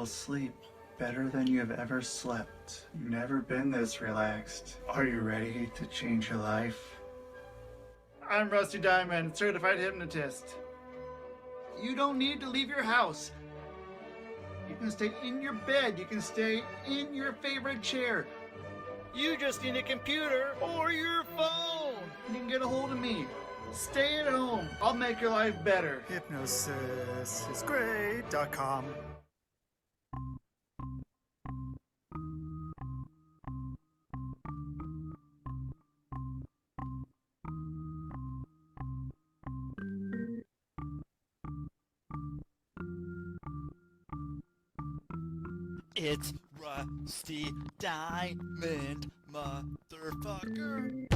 asleep better than you have ever slept. You've never been this relaxed. Are you ready to change your life? I'm Rusty Diamond, certified hypnotist. You don't need to leave your house. You can stay in your bed. You can stay in your favorite chair. You just need a computer or your phone. You can get a hold of me. Stay at home. I'll make your life better. Hypnosisisgreat.com. It's Rusty Diamond, motherfucker.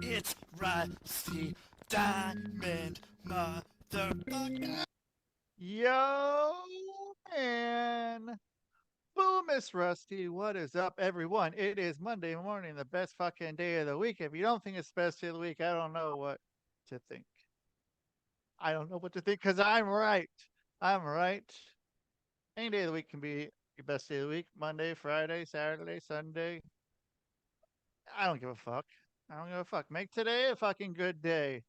It's Rusty Diamond, motherfucker. Yo, man. Boom, Miss Rusty. What is up, everyone? It is Monday morning, the best fucking day of the week. If you don't think it's the best day of the week, I don't know what to think. I don't know what to think because I'm right. I'm right. Any day of the week can be your best day of the week. Monday, Friday, Saturday, Sunday. I don't give a fuck. I don't give a fuck. Make today a fucking good day.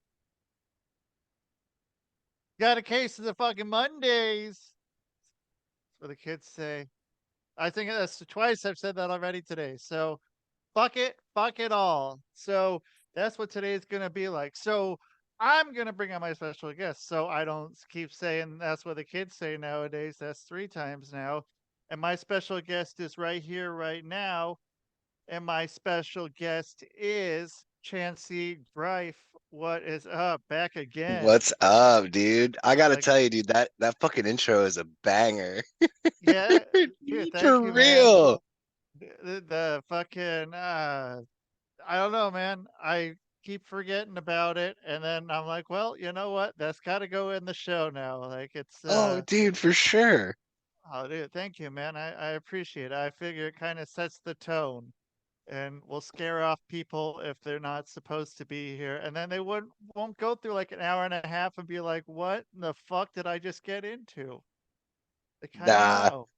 Got a case of the fucking Mondays. That's what the kids say. I think that's twice I've said that already today. So fuck it all. So that's what today's gonna be like. So I'm gonna bring on my special guest. So I don't keep saying that's what the kids say nowadays. That's 3 times now. And my special guest is right here, right now. And my special guest is Chancy Grife. What is up? Back again. What's up, dude? I gotta Like, tell you, dude, that fucking intro is a banger. yeah, dude, Dude, thank for you, man. real. The fucking I don't know, man. I keep forgetting about it, and then I'm like, well, you know what? That's got to go in the show now. Like it's Oh, dude, for sure. oh, dude, thank you, man. I appreciate it. I figure it kind of sets the tone and will scare off people if they're not supposed to be here, and then they won't go through like an hour and a half and be like, what in the fuck did I just get into? They kind of Nah, know.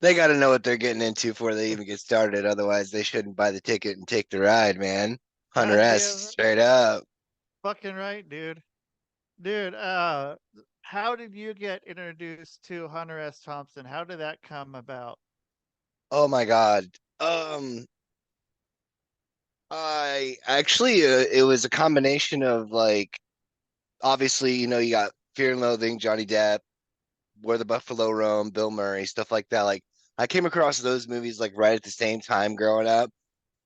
they gotta know what they're getting into before they even get started. Otherwise, they shouldn't buy the ticket and take the ride, man. Hunter God S, damn, straight up. fucking right, dude. Dude, how did you get introduced to Hunter S. Thompson? How did that come about? Oh my God. Um, I actually, it was a combination of like, obviously, you got Fear and Loathing, Johnny Depp, Where the Buffalo Roam, Bill Murray, stuff like that. Like I came across those movies like right at the same time growing up,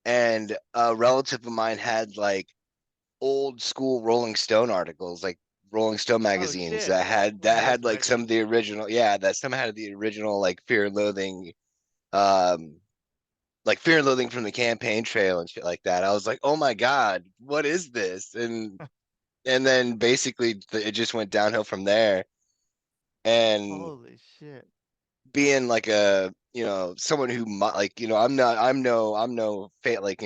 and a relative of mine had like old school Rolling Stone articles, like Rolling Stone Oh magazines shit. that had like some of the original, yeah, that some had the original like Fear and Loathing, um, like Fear and Loathing from the campaign trail and shit like that. I was like, oh my God, what is this? And then basically it just went downhill from there. And Holy shit. being like a someone who like I'm no like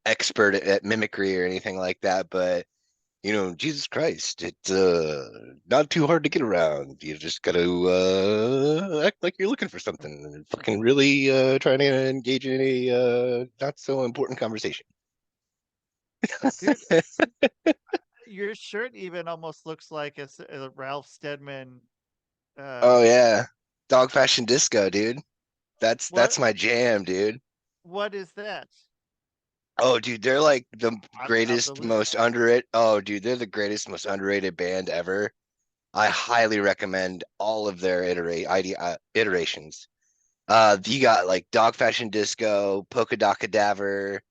expert at mimicry or anything like that, but Jesus Christ, it's not too hard to get around. You just gotta act like you're looking for something and fucking really trying to engage in a not so important conversation. Dude, your shirt even almost looks like a Ralph Steadman. Oh Uh, yeah, dog fashion disco, dude. That's what my jam, dude. what is that? Oh, dude, they're like the I'm gonna have to greatest, listen. most underrated. Oh, dude, they're the greatest, most underrated band ever. I highly recommend all of their iterations. You got like Dog Fashion Disco, Polka Dot Cadaver.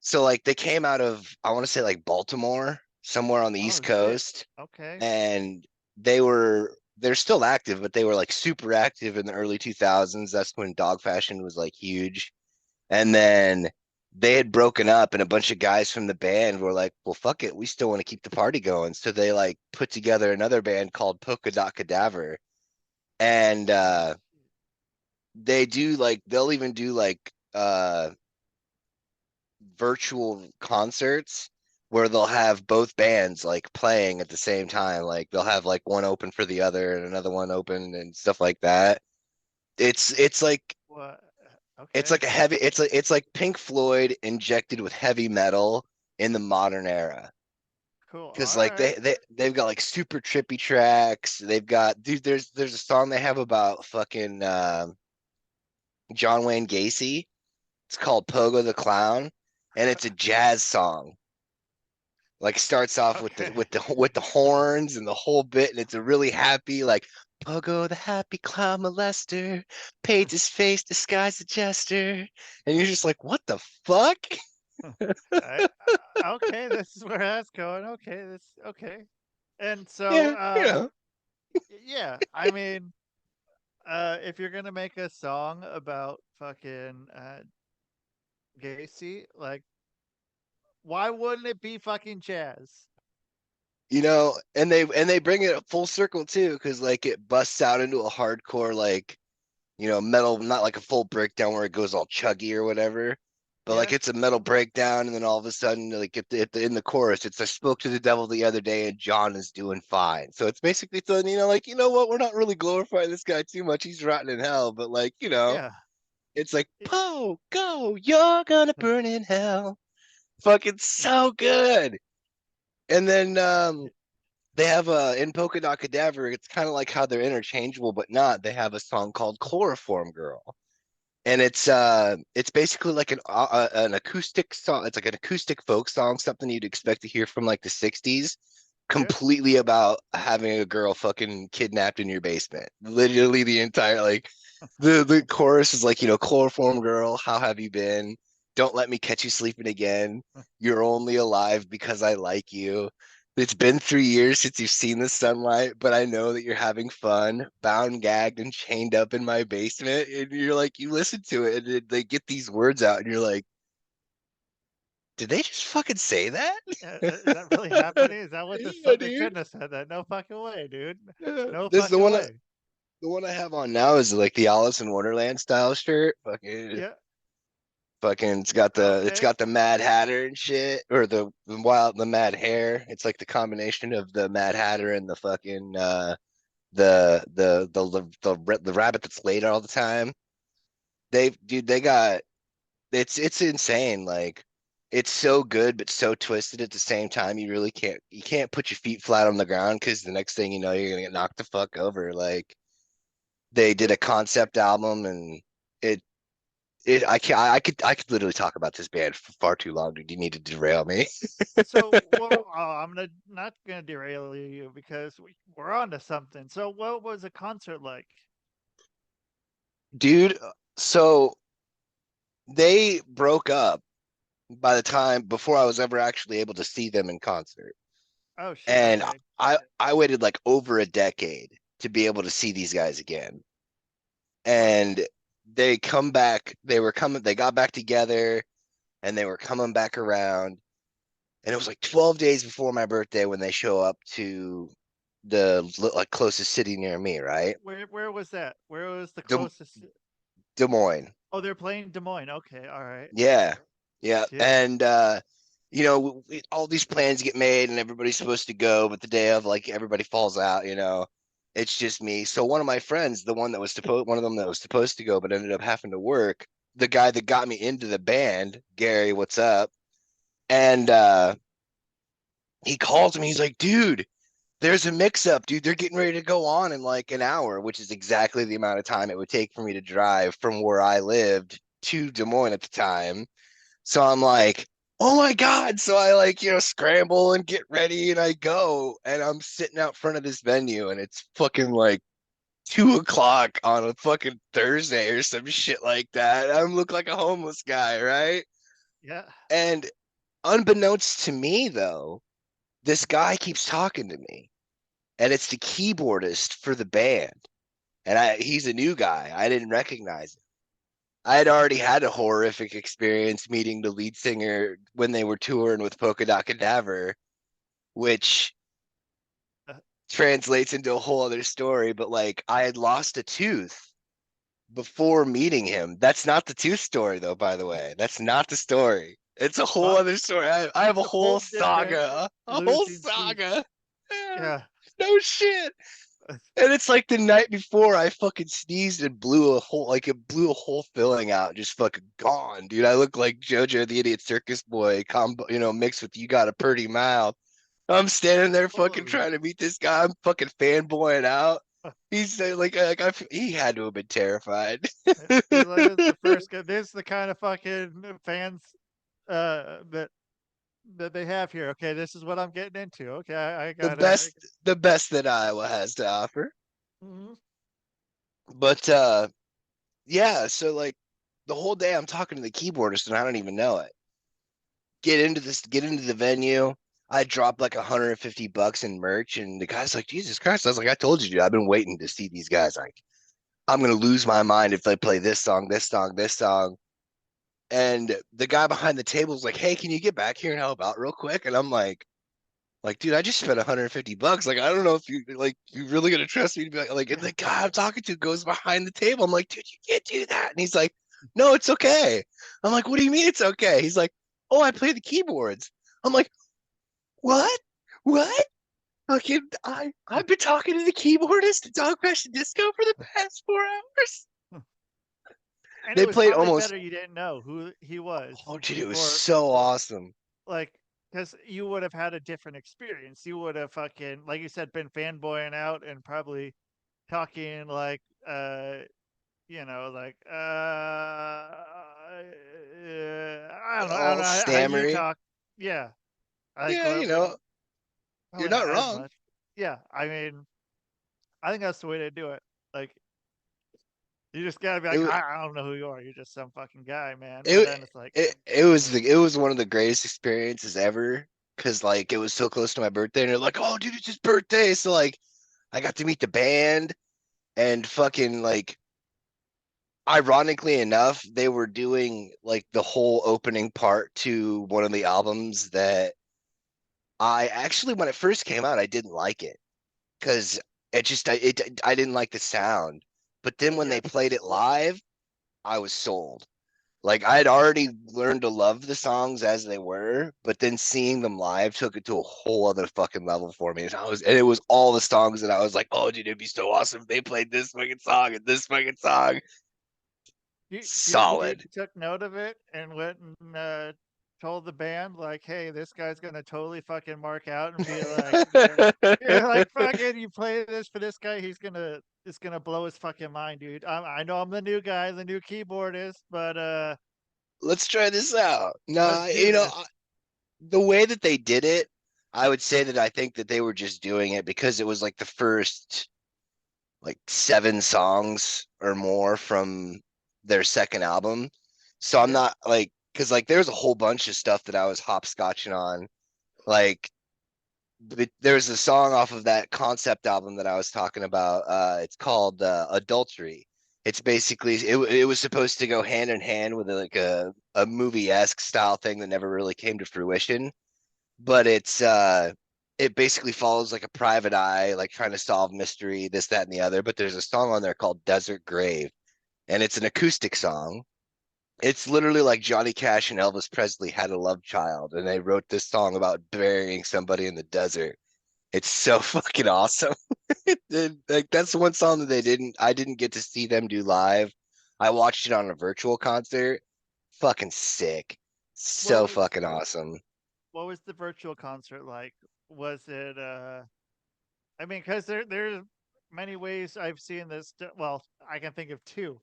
So like they came out of, I want to say like Baltimore, somewhere on the East Oh shit. Coast, Okay. and they're still active, but they were like super active in the early 2000s. That's when Dog Fashion was like huge. And then they had broken up, and a bunch of guys from the band were like, well, fuck it. We still want to keep the party going. So they like put together another band called Polka Dot Cadaver. and they do like they'll even do like virtual concerts where they'll have both bands like playing at the same time. Like they'll have like one open for the other and another one open and stuff like that. It's like What? it's Okay. like a heavy it's like Pink Floyd injected with heavy metal in the modern era. Cool. Because All like right. they've got like super trippy tracks. They've got dude, there's a song they have about fucking John Wayne Gacy. It's called Pogo the Clown, and it's a jazz song. Like starts off with Okay. the horns and the whole bit, and it's a really happy like Pogo the happy clown molester, paints his face, disguised the jester, and you're just like, what the fuck? I, okay, this is where that's going. Okay, this okay. And so Yeah, you know. yeah, I mean, if you're gonna make a song about fucking Gacy, like, why wouldn't it be fucking jazz? And they bring it full circle too, because like it busts out into a hardcore like metal, not like a full breakdown where it goes all chuggy or whatever, but like Yeah, it's a metal breakdown, and then all of a sudden, like in the chorus, it's I spoke to the devil the other day, and John is doing fine. So it's basically telling like what, we're not really glorifying this guy too much. He's rotten in hell, but like yeah. it's like It, Poe, go, you're gonna burn in hell. Fucking so good. And then they have in Polka Dot Cadaver, it's kind of like how they're interchangeable, but not. They have a song called Chloroform Girl, and it's basically like an acoustic song. It's like an acoustic folk song, something you'd expect to hear from like the '60s, yeah. completely about having a girl fucking kidnapped in your basement. Literally the entire like the chorus is like, chloroform girl, how have you been? Don't let me catch you sleeping again. You're only alive because I like you. It's been 3 years since you've seen the sunlight, but I know that you're having fun, bound, gagged, and chained up in my basement. And you're like, you listen to it, and they get these words out, and you're like, did they just fucking say that? Is that really happening? Is that what this Yeah, song? They dude. couldn't have said that. No fucking way, dude. Yeah. No This fucking way. the one I have on now is like the Alice in Wonderland style shirt. Yeah. Fucking it's Okay. got the Mad Hatter and shit, or the Mad Hair. It's like the combination of the Mad Hatter and the fucking the rabbit that's late all the time. They got it's insane. Like it's so good but so twisted at the same time. You can't put your feet flat on the ground, because the next thing you know, you're gonna get knocked the fuck over. Like they did a concept album, and it I can I could literally talk about this band for far too long. Do you need to derail me? So, well, I'm not gonna derail you because we're on to something. So, what was a concert like? Dude, so they broke up by the time before I was ever actually able to see them in concert. Oh shit. And Okay. I waited like over a decade to be able to see these guys again. Wow. And they got back together, and they were coming back around. And it was like 12 days before my birthday when they show up to the like closest city near me, right? Where was that? Where was the Des, closest? Des Moines. Oh, they're playing Des Moines. Okay. All right. Yeah. Yeah. Yeah. And all these plans get made and everybody's supposed to go, but the day of, like, everybody falls out. It's just me. So one of my friends, one of them that was supposed to go but ended up having to work, the guy that got me into the band, Gary, what's up? And he calls me, he's like, dude, there's a mix up, dude. They're getting ready to go on in like an hour, which is exactly the amount of time it would take for me to drive from where I lived to Des Moines at the time. So I'm like, oh my God. So I like, scramble and get ready, and I go, and I'm sitting out front of this venue, and it's fucking like 2 o'clock on a fucking Thursday or some shit like that. I look like a homeless guy, right? Yeah. And unbeknownst to me, though, this guy keeps talking to me, and it's the keyboardist for the band. And he's a new guy. I didn't recognize him. I had already had a horrific experience meeting the lead singer when they were touring with Polka Dot Cadaver, which translates into a whole other story. But like, I had lost a tooth before meeting him. That's not the tooth story, though. By the way, that's not the story. It's a whole Well, other story. I have it's a a whole whole different saga, a whole losing teeth. saga. Yeah. No shit. And it's like the night before I fucking sneezed and blew a whole filling out, just fucking gone, dude. I look like JoJo the Idiot Circus Boy combo, mixed with You Got a Pretty Mouth. I'm standing there fucking Holy. trying to meet this guy. I'm fucking fanboying out. He's he had to have been terrified. He's like, this is the first guy. This is the kind of fucking fans that they have here. Okay, this is what I'm getting into. Okay, I the got it. best that Iowa has to offer. Mhm. But yeah, so like the whole day I'm talking to the keyboardist and I don't even know it. Get into the venue. I dropped like $150 in merch, and the guy's like, Jesus Christ. I was like, I told you, dude, I've been waiting to see these guys. Like, I'm gonna lose my mind if they play this song, this song, this song. And the guy behind the table is like, hey, can you get back here and help out real quick? And I'm like, dude, I just spent $150. Like, I don't know if you really gonna trust me to be like, and the guy I'm talking to goes behind the table. I'm like, dude, you can't do that. And he's like, no, it's okay. I'm like, what do you mean it's okay? He's like, oh, I play the keyboards. I'm like, what? What? Okay, I've been talking to the keyboardist at Dog Fashion Disco for the past 4 hours. And They it was played probably almost. better you didn't know who he was Oh, dude, it was before, so awesome. like, because you would have had a different experience. You would have fucking, like you said, been fanboying out and probably talking like, like, I don't All know how you stammery. talk. Yeah, like Yeah, you're probably not not as wrong. much. Yeah, I mean, I think that's the way to do it. Like, you just gotta be It like, was I don't know who you are. You're just some fucking guy, man. But it then it's like, it was one of the greatest experiences ever because like it was so close to my birthday, and they're like, oh, dude, it's his birthday, so like I got to meet the band and fucking like ironically enough, they were doing like the whole opening part to one of the albums that I actually, when it first came out, I didn't like it because I didn't like the sound. But then when yeah, they played it live, I was sold. Like I had already learned to love the songs as they were, but then seeing them live took it to a whole other fucking level for me. And it was all the songs that I was like, oh, dude, it'd be so awesome if they played this fucking song and this fucking song. you Solid. took note of it and went and told the band like, hey, this guy's gonna totally fucking mark out and be like, you're like, fucking, you play this for this guy, it's gonna blow his fucking mind, dude. I know I'm the new guy, the new keyboardist, but Let's try this out. let's Nah, do this. the way that they did it, I would say that I think that they were just doing it because it was like the first like 7 songs or more from their second album. So I'm Yeah, not like, because like there's a whole bunch of stuff that I was hopscotching on. Like there's a song off of that concept album that I was talking about. It's called Adultery. It's basically it was supposed to go hand in hand with like a movie-esque style thing that never really came to fruition. But it basically follows like a private eye, like trying to solve mystery, this, that, and the other. But there's a song on there called Desert Grave, and it's an acoustic song. It's literally like Johnny Cash and Elvis Presley had a love child, and they wrote this song about burying somebody in the desert. It's so fucking awesome. Like that's the one song that I didn't get to see them do live. I watched it on a virtual concert. Fucking sick. what So was fucking awesome. the virtual concert like? Was it I mean, because there's many ways I've seen this. Well, I can think of two.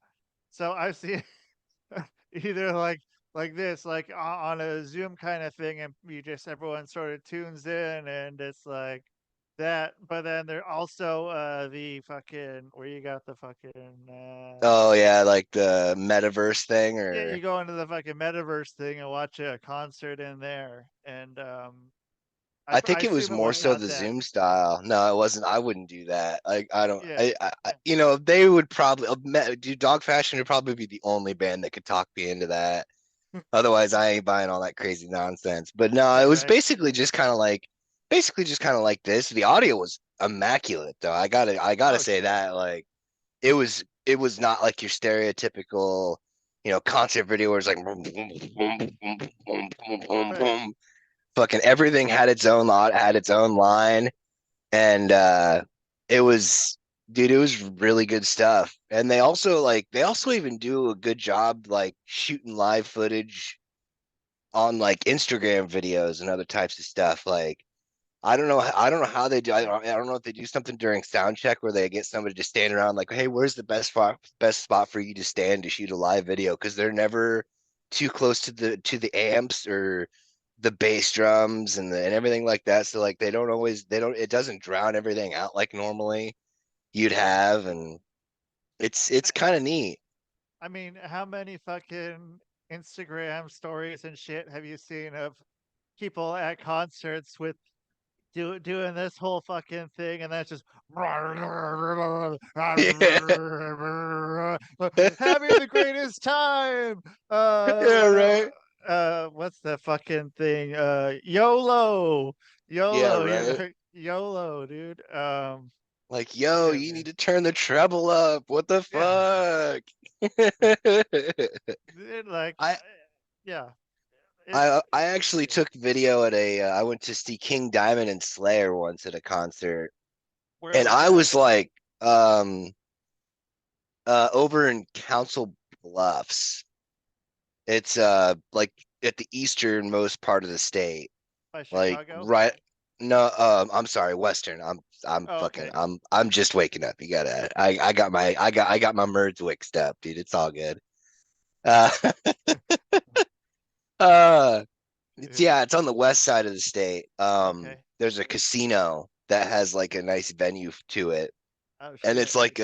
So I've seen either like this, like on a Zoom kind of thing, and you just everyone sort of tunes in, and it's like that. But then there also the fucking where you got the fucking Oh yeah, like the metaverse thing yeah, or you go into the fucking metaverse thing and watch a concert in there, and I I think it was assume it more was so not the that. Zoom style. No, it wasn't. I wouldn't do that. Like I don't. Yeah, They would probably do Dog Fashion would probably be the only band that could talk me into that. Otherwise, I ain't buying all that crazy nonsense. But no, it yeah, was right. basically just kind of like this. The audio was immaculate though. I gotta Oh say shit. that, like, it was not like your stereotypical, concert video where it's like boom, boom, boom, boom, boom, boom, boom, Right. boom. Fucking everything had its own lot, had its own line, and it was, dude, it was really good stuff. And they also even do a good job like shooting live footage on like Instagram videos and other types of stuff. Like, I don't know how they do. I don't know if they do something during sound check where they get somebody to stand around like, hey, where's the best spot for you to stand to shoot a live video? Because they're never too close to the amps or the bass drums and everything like that. So like they don't it doesn't drown everything out like normally you'd Yeah. have, and it's kind of neat. I mean, how many fucking Instagram stories and shit have you seen of people at concerts with doing this whole fucking thing, and that's just Yeah, having the greatest time. yeah, right. What's the fucking thing? YOLO, Yeah, YOLO, right. you're YOLO, dude. Like, yo, Shit, you need man. to turn the treble up. What the Yeah, fuck? dude, like, I yeah. It, I actually took video at I went to see King Diamond and Slayer once at a concert, where and was I that? was like, um, over in Council Bluffs. It's like at the easternmost part of the state, By like Chicago? right. No, I'm sorry, Western. I'm Oh, fucking okay. I'm just waking up. You gotta I got my merds mixed up, dude. It's all good. Uh, uh, it's on the west side of the state. Okay. There's a casino that has like a nice venue to it, Oh and shit. it's like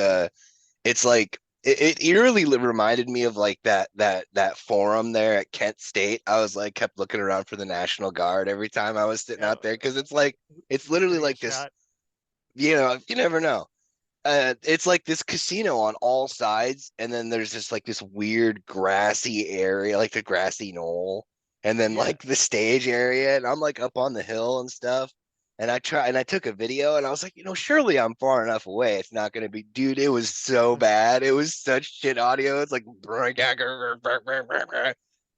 it eerily reminded me of like that forum there at Kent State. I was like kept looking around for the National Guard every time I was sitting Yeah. out there because it's literally Gonna get like this. shot. You never know. It's like this casino on all sides, and then there's just like this weird grassy area, like the grassy knoll, and then Yeah. like the stage area, and I'm like up on the hill and stuff. And I took a video, and I was like, surely I'm far enough away. It's not gonna be, dude. It was so bad. It was such shit audio. It's like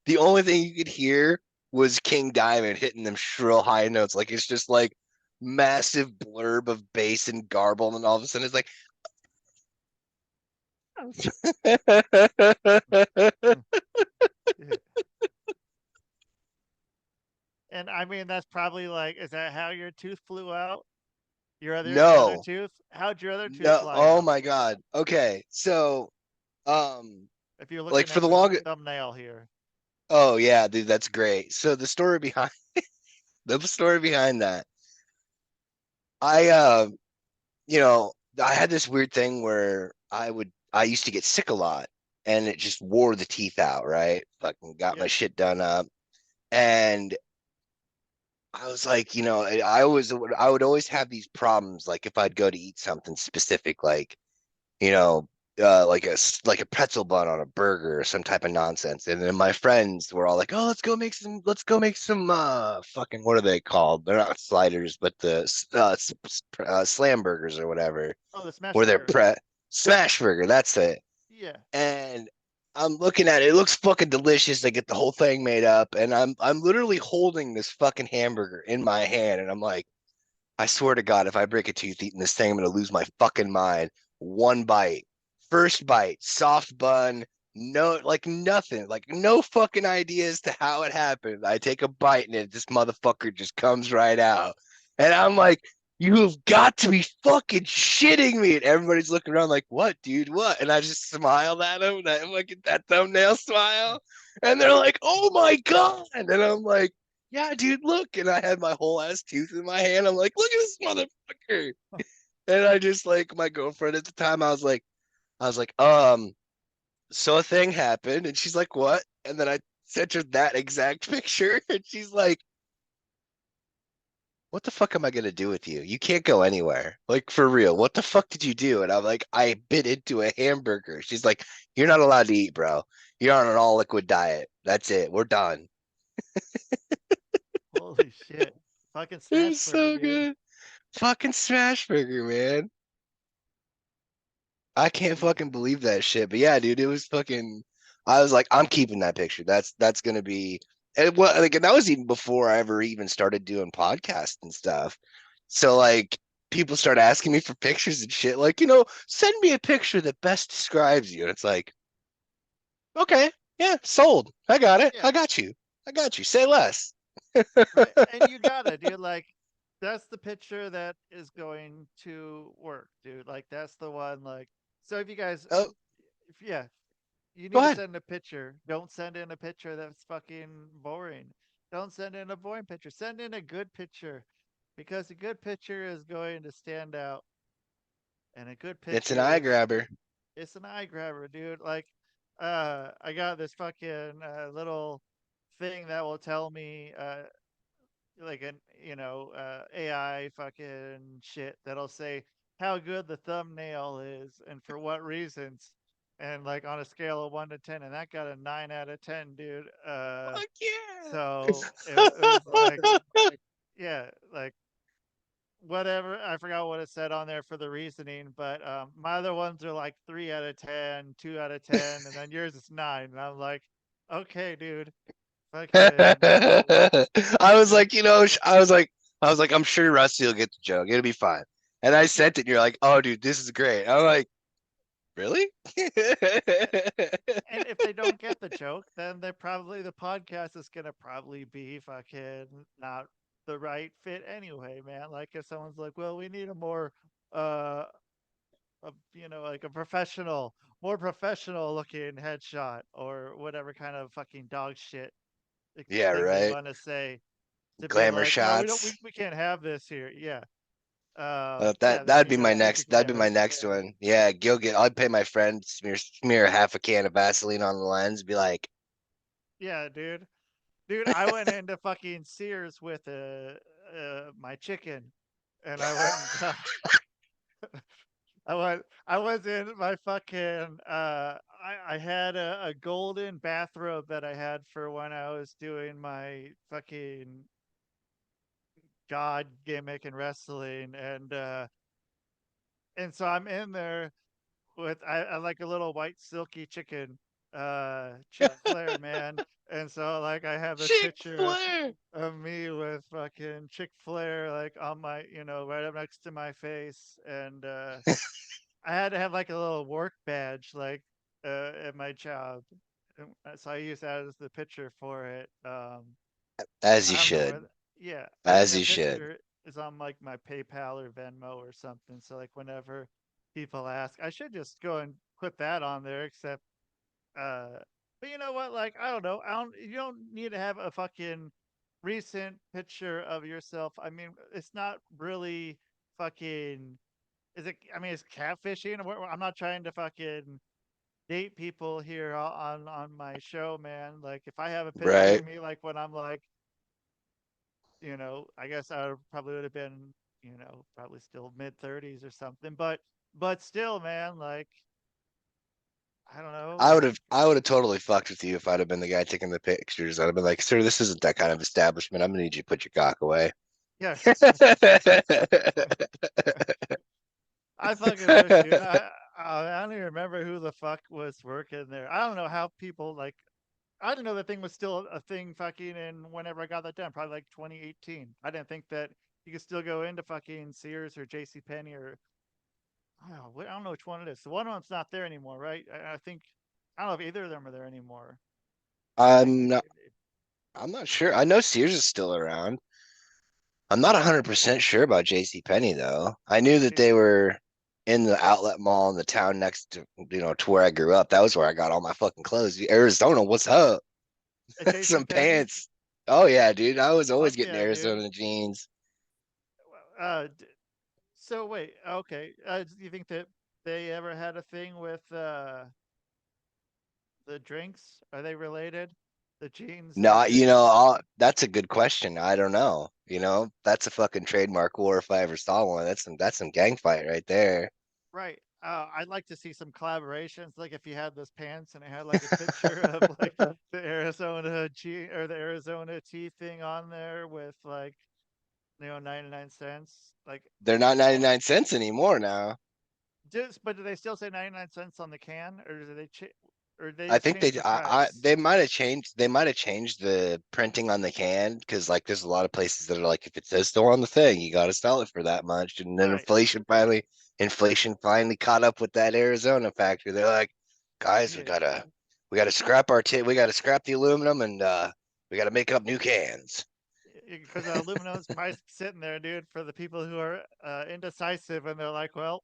the only thing you could hear was King Diamond hitting them shrill high notes. Like it's just like massive blurb of bass and garble, and then all of a sudden it's like And I mean, that's probably like, is that how your tooth flew out? Your other no, tooth? How'd your other tooth no. fly Oh out? my God. Okay. So, um, If you're like looking for at the the long, thumbnail here. oh yeah, dude, that's great. So the story behind that, I, you know, I had this weird thing where I used to get sick a lot and it just wore the teeth out, right? Fucking got my Yep. shit done up. And I was like, I would always have these problems. Like if I'd go to eat something specific, like, you know, like a pretzel bun on a burger or some type of nonsense. And then my friends were all like, "Oh, let's go make some fucking what are they called? They're not sliders, but the slam burgers or whatever, Oh, the smash where they're burger. smash burger. That's it." Yeah. And I'm looking at it. It looks fucking delicious. They get the whole thing made up, and I'm literally holding this fucking hamburger in my hand, and I'm like, I swear to God, if I break a tooth eating this thing, I'm gonna lose my fucking mind. One bite, first bite, soft bun, no, like nothing, like no fucking idea as to how it happened. I take a bite and this motherfucker just comes right out, and I'm like, you have got to be fucking shitting me. And everybody's looking around like, what, dude, what? And I just smiled at them, and I'm like, that thumbnail smile, and they're like, oh my God, and I'm like, yeah, dude, look. And I had my whole ass tooth in my hand. I'm like, look at this motherfucker. And I just like my girlfriend at the time, I was like, so a thing happened. And she's like, what? And then I sent her that exact picture. And she's like, what the fuck am I gonna do with you? You can't go anywhere. Like for real. What the fuck did you do? And I'm like, I bit into a hamburger. She's like, you're not allowed to eat, bro. You're on an all liquid diet. That's it. We're done. Holy shit. Fucking It smash was burger, so dude. good. Fucking smash burger, man. I can't fucking believe that shit. But yeah, dude, it was fucking. I was like, I'm keeping that picture. That's gonna be. And well, like, and that was even before I ever even started doing podcasts and stuff. So like, people start asking me for pictures and shit. Like, send me a picture that best describes you. And it's like, okay, yeah, sold. I got it. Yeah, I got you. I got you. Say less. right. And you gotta, dude. Like, that's the picture that is going to work, dude. Like, that's the one. Like, so if you guys, Oh, if yeah, you go need to ahead. send a picture. Don't send in a picture that's fucking boring. Don't send in a boring picture. Send in a good picture, because a good picture is going to stand out, and a good It's an picture eye is grabber. it's an eye grabber, dude. Like, I got this fucking little thing that will tell me, like an AI fucking shit that'll say how good the thumbnail is and for what reasons, and like on a scale of 1 to 10, and that got a 9 out of 10, dude. Fuck yeah. So it was like, yeah, like whatever. I forgot what it said on there for the reasoning, but my other ones are like 3 out of 10, 2 out of 10, and then yours is 9. And I'm like, okay, dude, fucking, I was yeah, like, I was like, I'm sure Rusty will get the joke. It'll be fine. And I yeah. sent it, and you're like, oh, dude, this is great. I'm like, really? And if they don't get the joke, then the podcast is gonna probably be fucking not the right fit anyway, man. Like if someone's like, well, we need a more uh like a more professional looking headshot, or whatever kind of fucking dog shit Yeah, thing they right. want to say, to be Glamour like, no, we don't, shots. we can't have this here. Yeah. That Yeah, then that'd you be my really need to next. That'd be get my it. next one. Yeah, go get. I'd pay my friend smear half a can of Vaseline on the lens. Be like, Yeah, dude. Dude, I went into fucking Sears with my chicken, and I went and got I was in my fucking I had a golden bathrobe that I had for when I was doing my fucking god gimmick in wrestling, and so I'm in there with I like a little white silky chicken, Chick Flair, man. And so like I have this Chick picture Flair. of me with fucking Chick Flair like on my, right up next to my face, and I had to have like a little work badge like at my job. And so I used that as the picture for it. As you I don't know should. where. Yeah, I think As you that should. picture is on like my PayPal or Venmo or something. So like whenever people ask, I should just go and put that on there. Except, uh, but you know what? Like I don't know. I don't. You don't need to have a fucking recent picture of yourself. I mean, it's not really fucking. Is it? I mean, it's catfishing. I'm not trying to fucking date people here on my show, man. Like if I have a picture Right. of me, like when I'm like, I guess I probably would have been, probably still mid 30s or something. But still, man, like I don't know, like I would have totally fucked with you if I'd have been the guy taking the pictures. I'd have been like, sir, this isn't that kind of establishment. I'm gonna need you to put your cock away. yeah, I fucking wish, dude. I don't even remember who the fuck was working there. I don't know how people like. I didn't know that thing was still a thing fucking in whenever I got that done, probably like 2018. I didn't think that you could still go into fucking Sears or J.C. Penney or I don't know which one it is. The one of them's not there anymore, right? I think I don't know if either of them are there anymore. Like, I'm not I'm not sure. I know Sears is still around. I'm not 100% sure about J.C. Penney though. I knew that it, they were in the outlet mall in the town next to to where I grew up. That was where I got all my fucking clothes. Arizona, what's up? at J.C. Some Penney. pants. Oh yeah, dude. I was Fuck always getting yeah, dude. Arizona jeans. D- so wait, okay. Do you think that they ever had a thing with the drinks? Are they related? The jeans and the No, drinks? that's a good question. I don't know. That's a fucking trademark war if I ever saw one. That's some gang fight right there. Right. I'd like to see some collaborations. Like if you had this pants and it had like a picture of like the Arizona G or the Arizona T thing on there with like 99 cents. Like, They're not 99 cents anymore now. but do they still say 99 cents on the can, or do they or they I just think change the price? they might have changed the printing on the can because like there's a lot of places that are like if it says so on the thing you got to sell it for that much, and then Right. inflation finally caught up with that Arizona factory. They're like, guys, Yeah. we gotta scrap we gotta scrap the aluminum, and we gotta make up new cans. Because the aluminum's probably sitting there, dude, for the people who are indecisive, and they're like, well,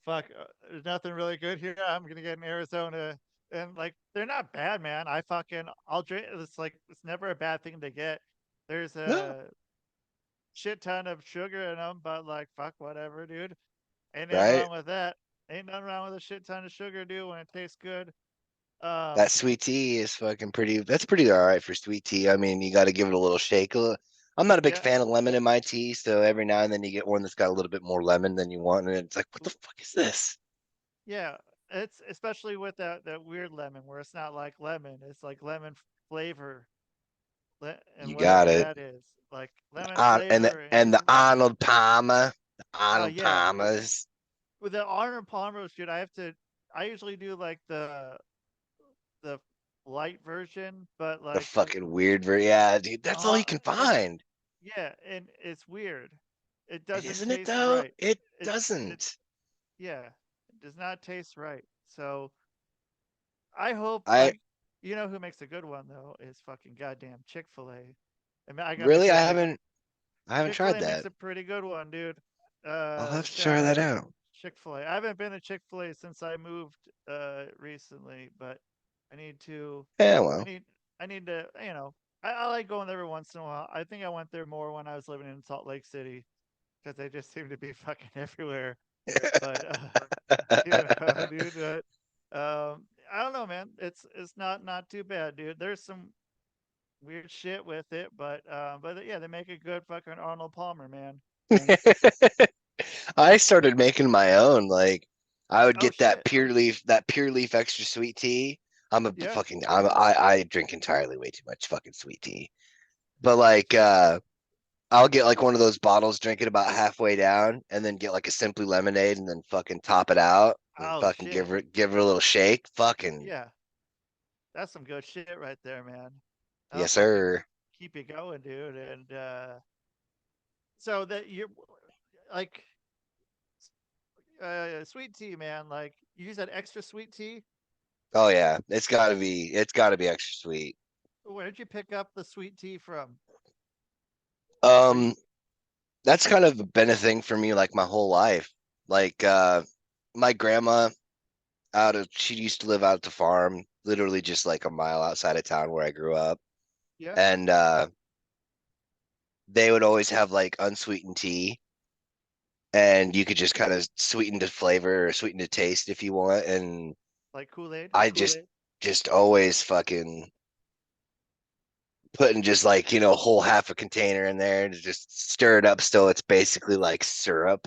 fuck, there's nothing really good here. I'm gonna get in Arizona, and like, they're not bad, man. I'll drink. It's like it's never a bad thing to get. There's No, a shit ton of sugar in them, but like, fuck, whatever, dude. Ain't nothing right? wrong with that. Ain't nothing wrong with a shit ton of sugar, dude, when it tastes good. That Um, sweet tea is fucking pretty. That's pretty all right for sweet tea. I mean, you got to give it a little shake. I'm not a big yeah, fan of lemon in my tea, so every now and then you get one that's got a little bit more lemon than you want, and it's like, what the fuck is this? yeah. It's especially with that weird lemon where it's not like lemon, it's like lemon flavor, and You got whatever it. that is, like lemon flavor, And the Arnold Palmer, the oh Arnold yeah, Palmers, with the Arnold Palmer shit, I usually do like the light version, but the like, fucking weird. Yeah, dude, that's all you can and find, yeah, and it's weird. It doesn't isn't it? taste Though right. it It doesn't. yeah, it does not taste right. So I hope, I like, who makes a good one though is fucking goddamn Chick-fil-A. I mean, I gotta really, say, Chick I haven't tried Chick-fil-A makes that. a pretty good one, dude. I'll have to Shout try that out out. Chick-fil-A. I haven't been to Chick-fil-A since I moved recently, but I need to. Yeah, I well, need. I need to. I like going there every once in a while. I think I went there more when I was living in Salt Lake City because they just seem to be fucking everywhere. But dude. I don't know, man. It's not too bad, dude. There's some weird shit with it, but yeah, they make a good fucking Arnold Palmer, man. I started making my own. Like, I would Oh get shit. that pure leaf extra sweet tea. Yeah. I drink entirely way too much fucking sweet tea. But like, I'll get like one of those bottles, drink it about halfway down, and then get like a simply lemonade, and then fucking top it out, and Oh fucking shit. give her a little shake. Fucking Yeah. That's some good shit right there, man. That'll yes, fucking sir. keep you going, dude. And so that you're like sweet tea, man. Like, you use that extra sweet tea. Oh yeah, it's gotta be extra sweet. Where did you pick up the sweet tea from? Are you Um, that's kind of been a thing for me like my whole life. Like, my grandma she used to live out at the farm, literally just like a mile outside of town where I grew up. yeah, And they would always have like unsweetened tea, and you could just kind of sweeten the flavor or sweeten the taste if you want. And like Kool-Aid? I just always fucking putting just like, whole half a container in there to just stir it up so it's basically like syrup.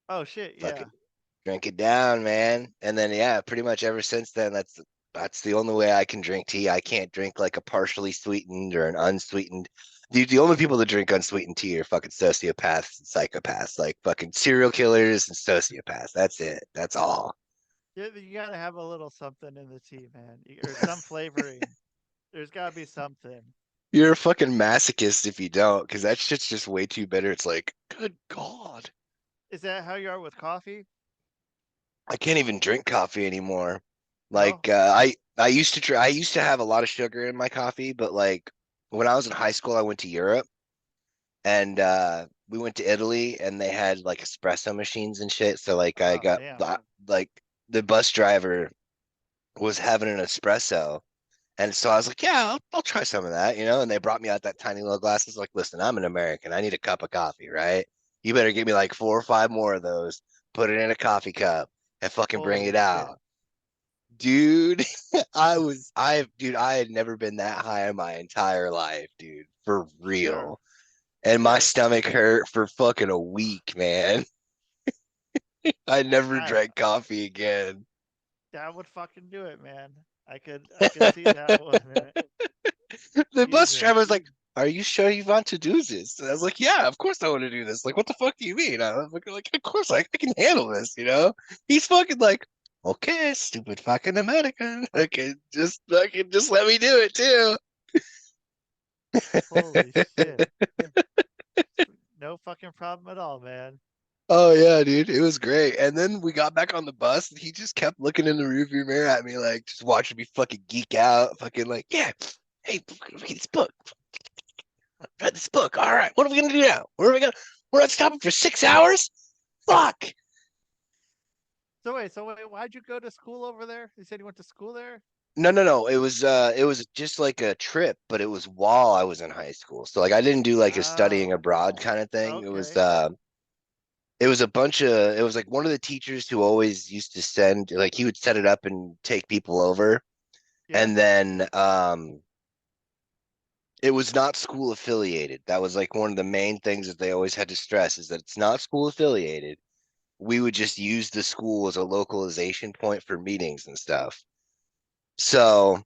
Oh shit, Fuck yeah. it, drink it down, man. And then yeah, pretty much ever since then, that's the only way I can drink tea. I can't drink like a partially sweetened or an unsweetened. Dude, the only people that drink unsweetened tea are fucking sociopaths and psychopaths, like fucking serial killers and sociopaths. That's it. That's all. You gotta have a little something in the tea, man, or some flavoring. There's gotta be something. You're a fucking masochist if you don't, because that shit's just way too bitter. It's like, good God. Is that how you are with coffee? I can't even drink coffee anymore. No. Like I used to have a lot of sugar in my coffee, but like when I was in high school, I went to Europe, and we went to Italy, and they had like espresso machines and shit. So like Oh damn. like the bus driver was having an espresso, and so I was like, yeah, I'll try some of that, and they brought me out that tiny little glass. It's like, listen, I'm an American. I need a cup of coffee, right? You better give me like 4 or 5 more of those, put it in a coffee cup, and fucking bring it Holy shit. out. Dude, dude, I had never been that high in my entire life, dude, for Sure. real. And my Sure. stomach hurt for fucking a week, man. I never I drank coffee again. That would fucking do it, man. I could see that one, man. The bus Jesus. driver was like, are you sure you want to do this? And I was like, yeah, of course I want to do this. Like, what the fuck do you mean? I was like, of course I can handle this, you know? He's fucking like, okay, stupid fucking American. Okay, just fucking just let me do it too. Holy shit. No fucking problem at all, man. Oh yeah, dude, it was great. And then we got back on the bus, and he just kept looking in the rearview mirror at me, like just watching me fucking geek out, fucking like, yeah, hey, read this book, read this book. All right, what are we gonna do now? We're not stopping for 6 hours? Fuck. So wait, why'd you go to school over there? You said you went to school there? No. It was just like a trip, but it was while I was in high school. So like I didn't do like a studying Oh, abroad kind of thing. okay. It was a bunch of it was like one of the teachers who always used to send like he would set it up and take people over. Yeah. And then it was not school affiliated. That was like one of the main things that they always had to stress is that it's not school affiliated. We would just use the school as a localization point for meetings and stuff. So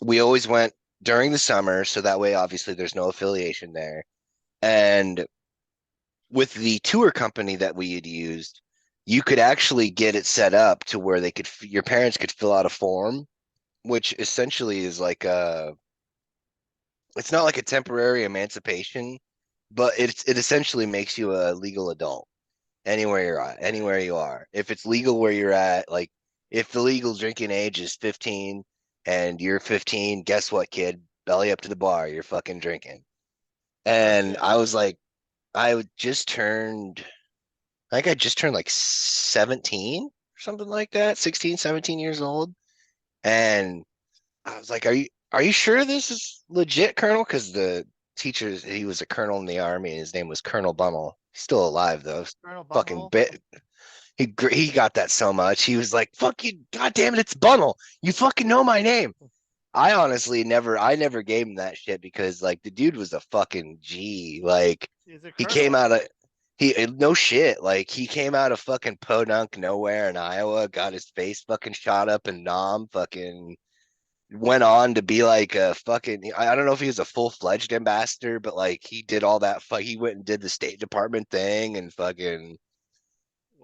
we always went during the summer, so that way obviously there's no affiliation there. And with the tour company that we had used, you could actually get it set up to where they could your parents could fill out a form, which essentially is like a it's not like a temporary emancipation, but it essentially makes you a legal adult anywhere you're at, anywhere you are. If it's legal where you're at, like if the legal drinking age is 15 and you're 15, guess what, kid? Belly up to the bar, you're fucking drinking. Oh And shit. I was like, just turned, I think I just turned like 17 or something like that, 16, 17 years old. And I was like, are you sure this is legit, Colonel? Because the teacher, he was a colonel in the army, and his name was Colonel Bummel. He's still alive though. Colonel Fucking Bumhole? bit. He got that so much. He was like, "Fuck you, God damn it, it's Bummel. You fucking know my name." I never gave him that shit because like the dude was a fucking G. Like He's a he came colonel. out of no shit. Like he came out of fucking Podunk nowhere in Iowa, got his face fucking shot up in Nam, fucking went on to be like a fucking I don't know if he was a full-fledged ambassador, but like he did all that he went and did the State Department thing and fucking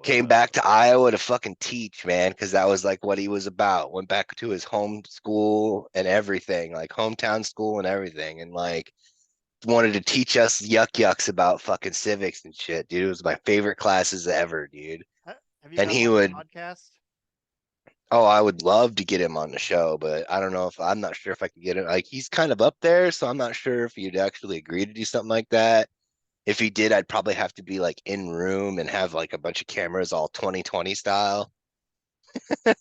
came back Whoa. to Iowa to fucking teach, man, because that was like what he was about. Went back to his home school and everything, like hometown school and everything, and like wanted to teach us yucks about fucking civics and shit, dude. It was my favorite classes ever, dude. Have you And got him he on the would, podcast? oh, I would love to get him on the show, but I don't know if I'm not sure if I could get him. Like he's kind of up there, so I'm not sure if he'd actually agree to do something like that. If he did, I'd probably have to be like in room and have like a bunch of cameras all 2020 style.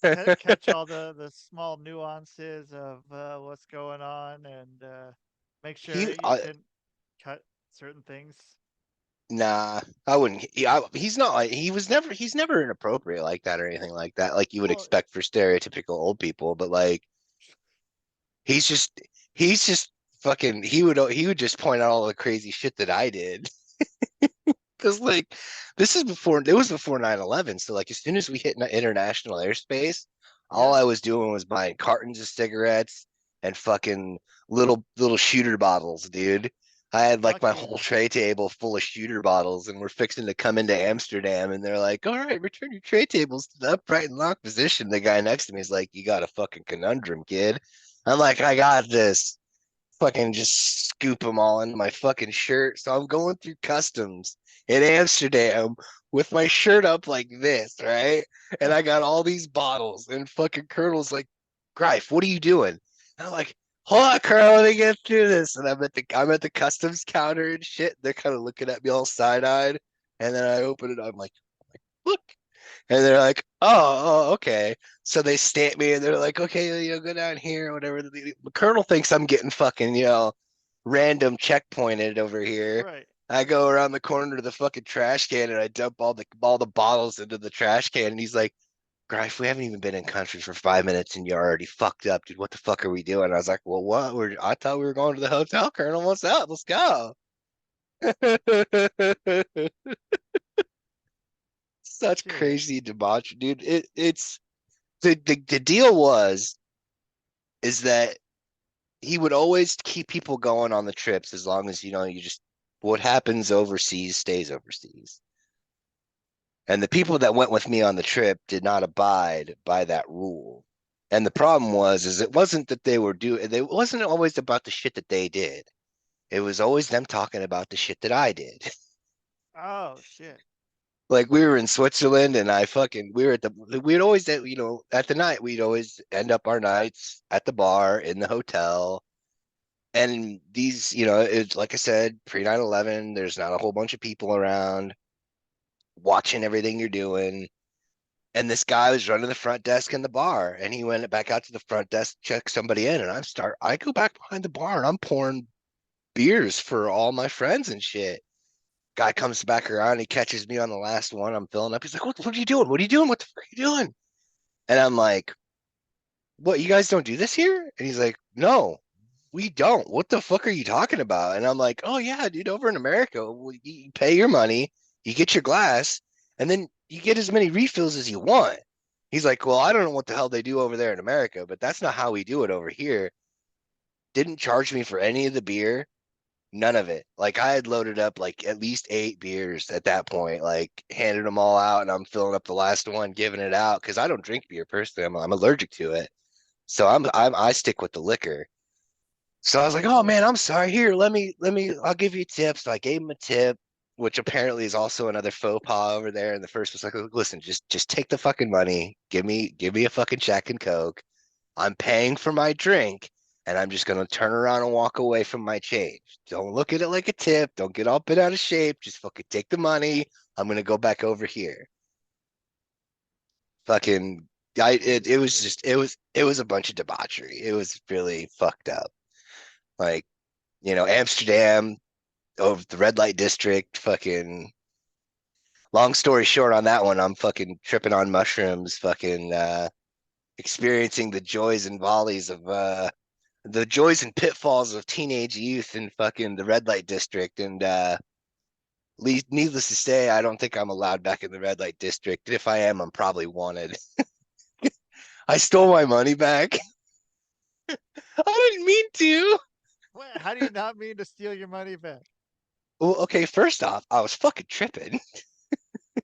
Catch all the small nuances of what's going on and make sure he you can cut certain things. Nah, I wouldn't. He's not like he's never inappropriate like that or anything like that, like you would Well, expect for stereotypical old people. But like he's just he's just fucking. He would just point out all the crazy shit that I did. Because like this is before it was before 9/11. So like as soon as we hit international airspace, all yeah, I was doing was buying cartons of cigarettes and fucking little shooter bottles, dude. I had like fuck my yeah. whole tray table full of shooter bottles, and we're fixing to come into Amsterdam, and they're like, "All right, return your tray tables to the upright and locked position." The guy next to me is like, "You got a fucking conundrum, kid." I'm like, "I got this." Fucking just scoop them all into my fucking shirt. So I'm going through customs in Amsterdam with my shirt up like this, right? And I got all these bottles, and fucking Colonel's like, Grife, what are you doing? And I'm like, hold on, Colonel, let me get through this. And I'm at the customs counter and shit. They're kind of looking at me all side-eyed. And then I open it, I'm like, look. And they're like, oh, okay. So they stamp me and they're like, okay, go down here or whatever. The colonel thinks I'm getting fucking, random checkpointed over here. Right. I go around the corner to the fucking trash can and I dump all the bottles into the trash can. And he's like, Grife, we haven't even been in country for 5 minutes and you're already fucked up, dude. What the fuck are we doing? I was like, well, what? I thought we were going to the hotel, Colonel. What's up? Let's go. Such Shit. crazy debauchery, dude. It's the deal is that he would always keep people going on the trips as long as, you just, what happens overseas stays overseas. And the people that went with me on the trip did not abide by that rule. And the problem is it wasn't that it wasn't always about the shit that they did. It was always them talking about the shit that I did. Oh shit. Like we were in Switzerland and we'd always, at the night, we'd always end up our nights at the bar in the hotel. And these, it's like I said, pre 9/11, there's not a whole bunch of people around watching everything you're doing. And this guy was running the front desk in the bar, and he went back out to the front desk to check somebody in. And I go back behind the bar and I'm pouring beers for all my friends and shit. Guy comes back around, he catches me on the last one. I'm filling up. He's like, what are you doing? What are you doing? What the fuck are you doing? And I'm like, what, you guys don't do this here? And he's like, no, we don't. What the fuck are you talking about? And I'm like, oh yeah, dude, over in America, you pay your money, you get your glass, and then you get as many refills as you want. He's like, well, I don't know what the hell they do over there in America, but that's not how we do it over here. Didn't charge me for any of the beer. None of it. Like I had loaded up like at least 8 beers at that point, like handed them all out, and I'm filling up the last one, giving it out because I don't drink beer personally. I'm allergic to it, so I stick with the liquor. So I was like, oh man, I'm sorry. Here, I'll give you a tip. So I gave him a tip, which apparently is also another faux pas over there. And the first was like, listen, just take the fucking money. Give me a fucking Jack and Coke. I'm paying for my drink, and I'm just gonna turn around and walk away from my change. Don't look at it like a tip. Don't get all bent out of shape. Just fucking take the money. I'm gonna go back over here. Fucking, it was a bunch of debauchery. It was really fucked up. Like, Amsterdam, over the red light district, fucking. Long story short on that one, I'm fucking tripping on mushrooms, fucking experiencing the joys and volleys of the joys and pitfalls of teenage youth in fucking the red light district. And needless to say, I don't think I'm allowed back in the red light district. If I am, I'm probably wanted. I stole my money back. I didn't mean to. How do you not mean to steal your money back? Well, okay, first off, I was fucking tripping.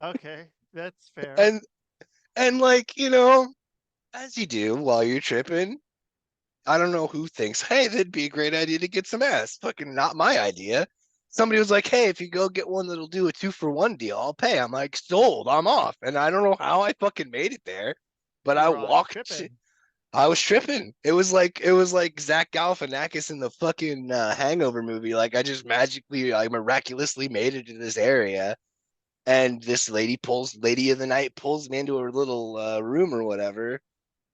Okay, that's fair. And like, as you do while you're tripping, I don't know who thinks, hey, that'd be a great idea to get some ass. Fucking not my idea. Somebody was like, hey, if you go get one that'll do a 2-for-1 deal, I'll pay. I'm like, sold, I'm off. And I don't know how I fucking made it there, but You I were on walked. tripping. I was tripping. It was like Zach Galifianakis in the fucking Hangover movie. Like I miraculously made it to this area, and this lady of the night pulls me into her little room or whatever,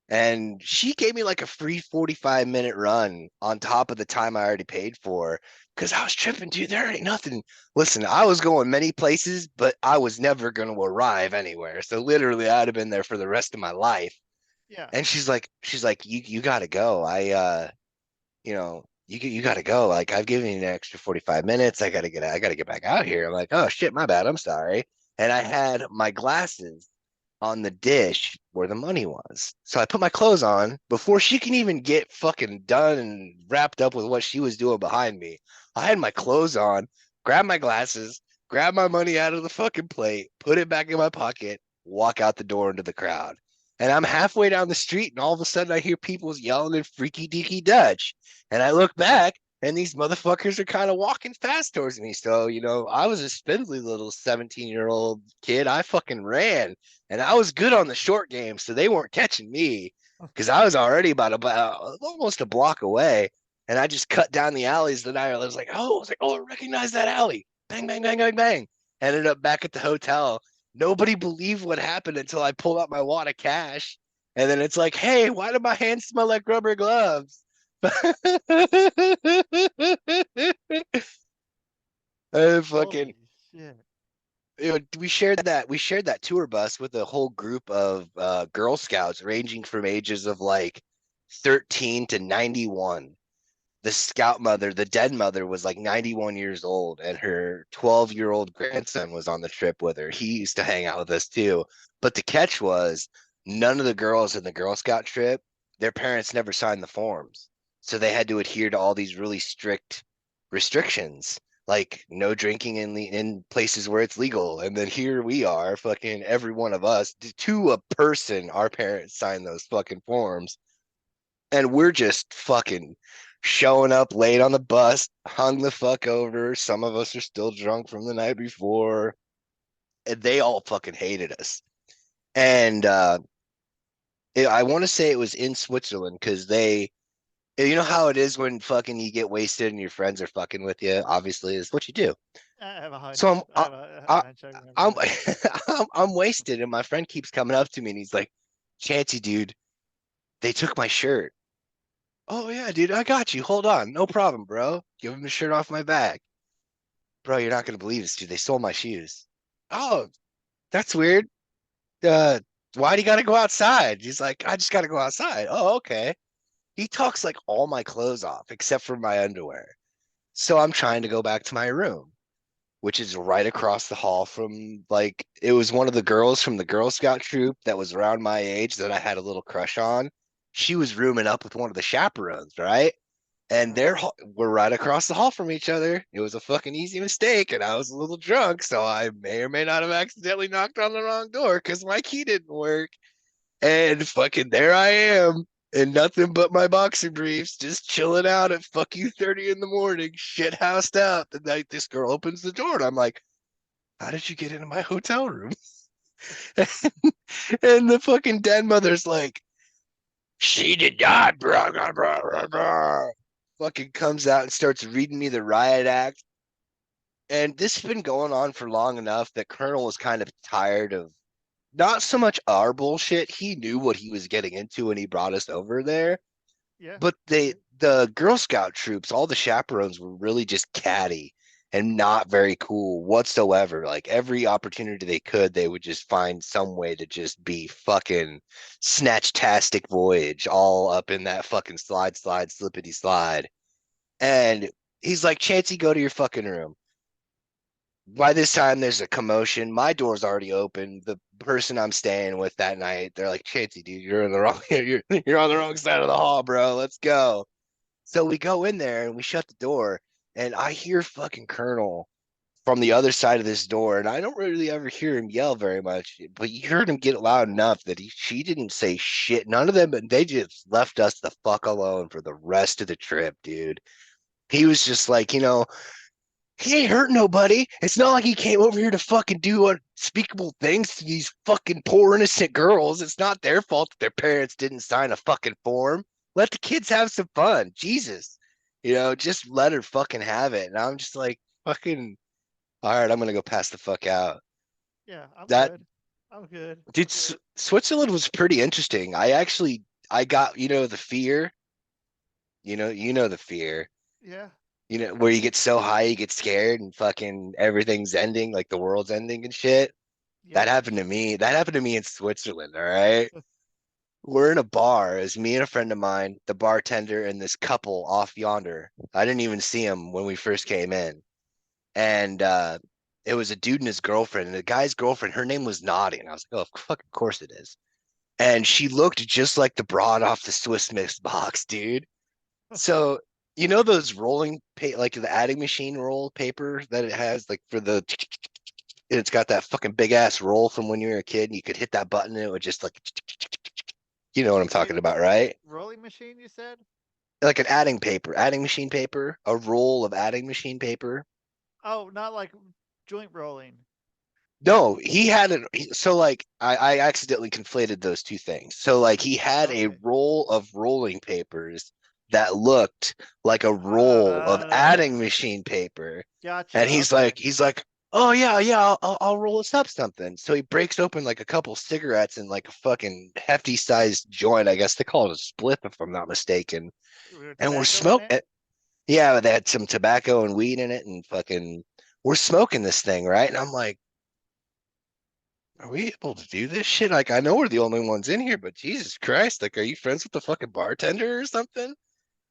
and she gave me like a free 45-minute run on top of the time I already paid for because I was tripping, dude. There ain't nothing. Listen, I was going many places, but I was never going to arrive anywhere. So literally, I'd have been there for the rest of my life. Yeah. And she's like, you gotta go. You gotta go. Like I've given you an extra 45 minutes. I gotta get back out here. I'm like, oh shit, my bad. I'm sorry. And I had my glasses on the dish where the money was. So I put my clothes on before she can even get fucking done and wrapped up with what she was doing behind me. I had my clothes on, grabbed my glasses, grabbed my money out of the fucking plate, put it back in my pocket, walk out the door into the crowd. And I'm halfway down the street, and all of a sudden I hear people yelling in freaky deaky Dutch. And I look back, and these motherfuckers are kind of walking fast towards me. So, I was a spindly little 17-year-old kid. I fucking ran, and I was good on the short game, so they weren't catching me because I was already about almost a block away. And I just cut down the alleys that I was like, oh, I recognize that alley. Bang, bang, bang, bang, bang. Ended up back at the hotel. Nobody believed what happened until I pulled out my wad of cash. And then it's like, hey, why do my hands smell like rubber gloves? Fucking, Holy shit. we shared that tour bus with a whole group of Girl Scouts ranging from ages of like 13 to 91. The dead mother was like 91 years old, and her 12-year-old grandson was on the trip with her. He used to hang out with us too. But the catch was none of the girls in the Girl Scout trip, their parents never signed the forms. So they had to adhere to all these really strict restrictions, like no drinking in places where it's legal. And then here we are, fucking every one of us, to a person, our parents signed those fucking forms. And we're just fucking showing up late on the bus, hung the fuck over. Some of us are still drunk from the night before. And they all fucking hated us. And I want to say it was in Switzerland because you know how it is when fucking you get wasted and your friends are fucking with you. Obviously, is what you do. I have a hunch. So I'm I have a I, hunch. I remember I'm that. I'm wasted, and my friend keeps coming up to me and he's like, "Chancy, dude, they took my shirt." Oh yeah, dude, I got you. Hold on, no problem, bro. Give him the shirt off my back, bro. You're not gonna believe this, dude. They stole my shoes. Oh, that's weird. Uh, why do you gotta go outside? He's like, I just gotta go outside. Oh, okay. He talks like all my clothes off except for my underwear. So I'm trying to go back to my room, which is right across the hall from, like, it was one of the girls from the Girl Scout troop that was around my age that I had a little crush on. She was rooming up with one of the chaperones, right? And we're right across the hall from each other. It was a fucking easy mistake, and I was a little drunk, so I may or may not have accidentally knocked on the wrong door because my key didn't work. And fucking there I am, and nothing but my boxer briefs, just chilling out at fuck you 30 in the morning, shit housed up. And like this girl opens the door, and I'm like, "How did you get into my hotel room?" And the fucking dead mother's like, "She did not, blah, blah, blah, blah, blah." Fucking comes out and starts reading me the riot act. And this has been going on for long enough that Colonel was kind of tired of not so much our bullshit. He knew what he was getting into when he brought us over there. Yeah. But the Girl Scout troops, all the chaperones were really just catty and not very cool whatsoever. Like every opportunity they could, they would just find some way to just be fucking snatch-tastic voyage all up in that fucking slide, slippity slide. And he's like, Chancey, go to your fucking room. By this time, there's a commotion. My door's already open. The person I'm staying with that night, they're like, Chancey, dude, you're in the wrong, you're on the wrong side of the hall, bro. Let's go. So we go in there and we shut the door, and I hear fucking Colonel from the other side of this door, and I don't really ever hear him yell very much, but you heard him get loud enough that she didn't say shit. None of them, they just left us the fuck alone for the rest of the trip, dude. He was just like, he ain't hurt nobody. It's not like he came over here to fucking do unspeakable things to these fucking poor innocent girls. It's not their fault that their parents didn't sign a fucking form. Let the kids have some fun. Jesus. Just let her fucking have it. And I'm just like, fucking, all right, I'm gonna go pass the fuck out. Yeah. I'm That good. I'm good. dude, Switzerland was pretty interesting. I got, the fear. You know the fear. Yeah. Where you get so high you get scared and fucking everything's ending, like the world's ending and shit. That Yep. happened to me. That happened to me in Switzerland, all right? We're in a bar. It's me and a friend of mine, the bartender, and this couple off yonder. I didn't even see him when we first came in. And it was a dude and his girlfriend. And the guy's girlfriend, her name was Naughty. And I was like, oh, fucking course it is. And she looked just like the broad off the Swiss Miss box, dude. So those like the adding machine roll paper that it has, like for it's got that fucking big ass roll from when you were a kid, and you could hit that button and it would just like, you know what I'm talking about, right? Rolling machine, you said? Like an adding machine paper, a roll of adding machine paper. Oh, not like joint rolling. No, he had it. So like I accidentally conflated those two things. So like he had a Okay. roll of rolling papers that looked like a roll of adding Uh, machine paper. And gotcha. he's Okay. like, oh yeah, yeah, I'll roll us up something. So he breaks open like a couple cigarettes and like a fucking hefty sized joint. I guess they call it a spliff if I'm not mistaken. With And we're tobacco in it? smoking. Yeah, they had some tobacco and weed in it, and fucking we're smoking this thing, right? And I'm like, are we able to do this shit? Like, I know we're the only ones in here, but Jesus Christ, like, are you friends with the fucking bartender or something?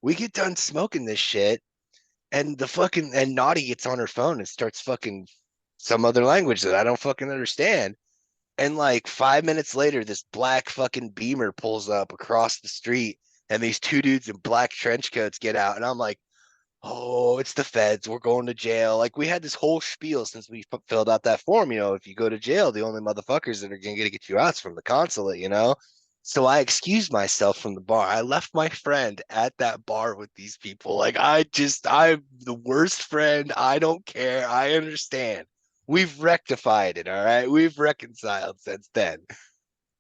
We get done smoking this shit, and Naughty gets on her phone and starts fucking some other language that I don't fucking understand. And like 5 minutes later, this black fucking Beamer pulls up across the street and these two dudes in black trench coats get out, and I'm like, oh, it's the feds. We're going to jail. Like we had this whole spiel since we filled out that form. If you go to jail, the only motherfuckers that are going to get you out is from the consulate. So I excused myself from the bar. I left my friend at that bar with these people. Like I'm the worst friend. I don't care. I understand. We've rectified it. All right. We've reconciled since then.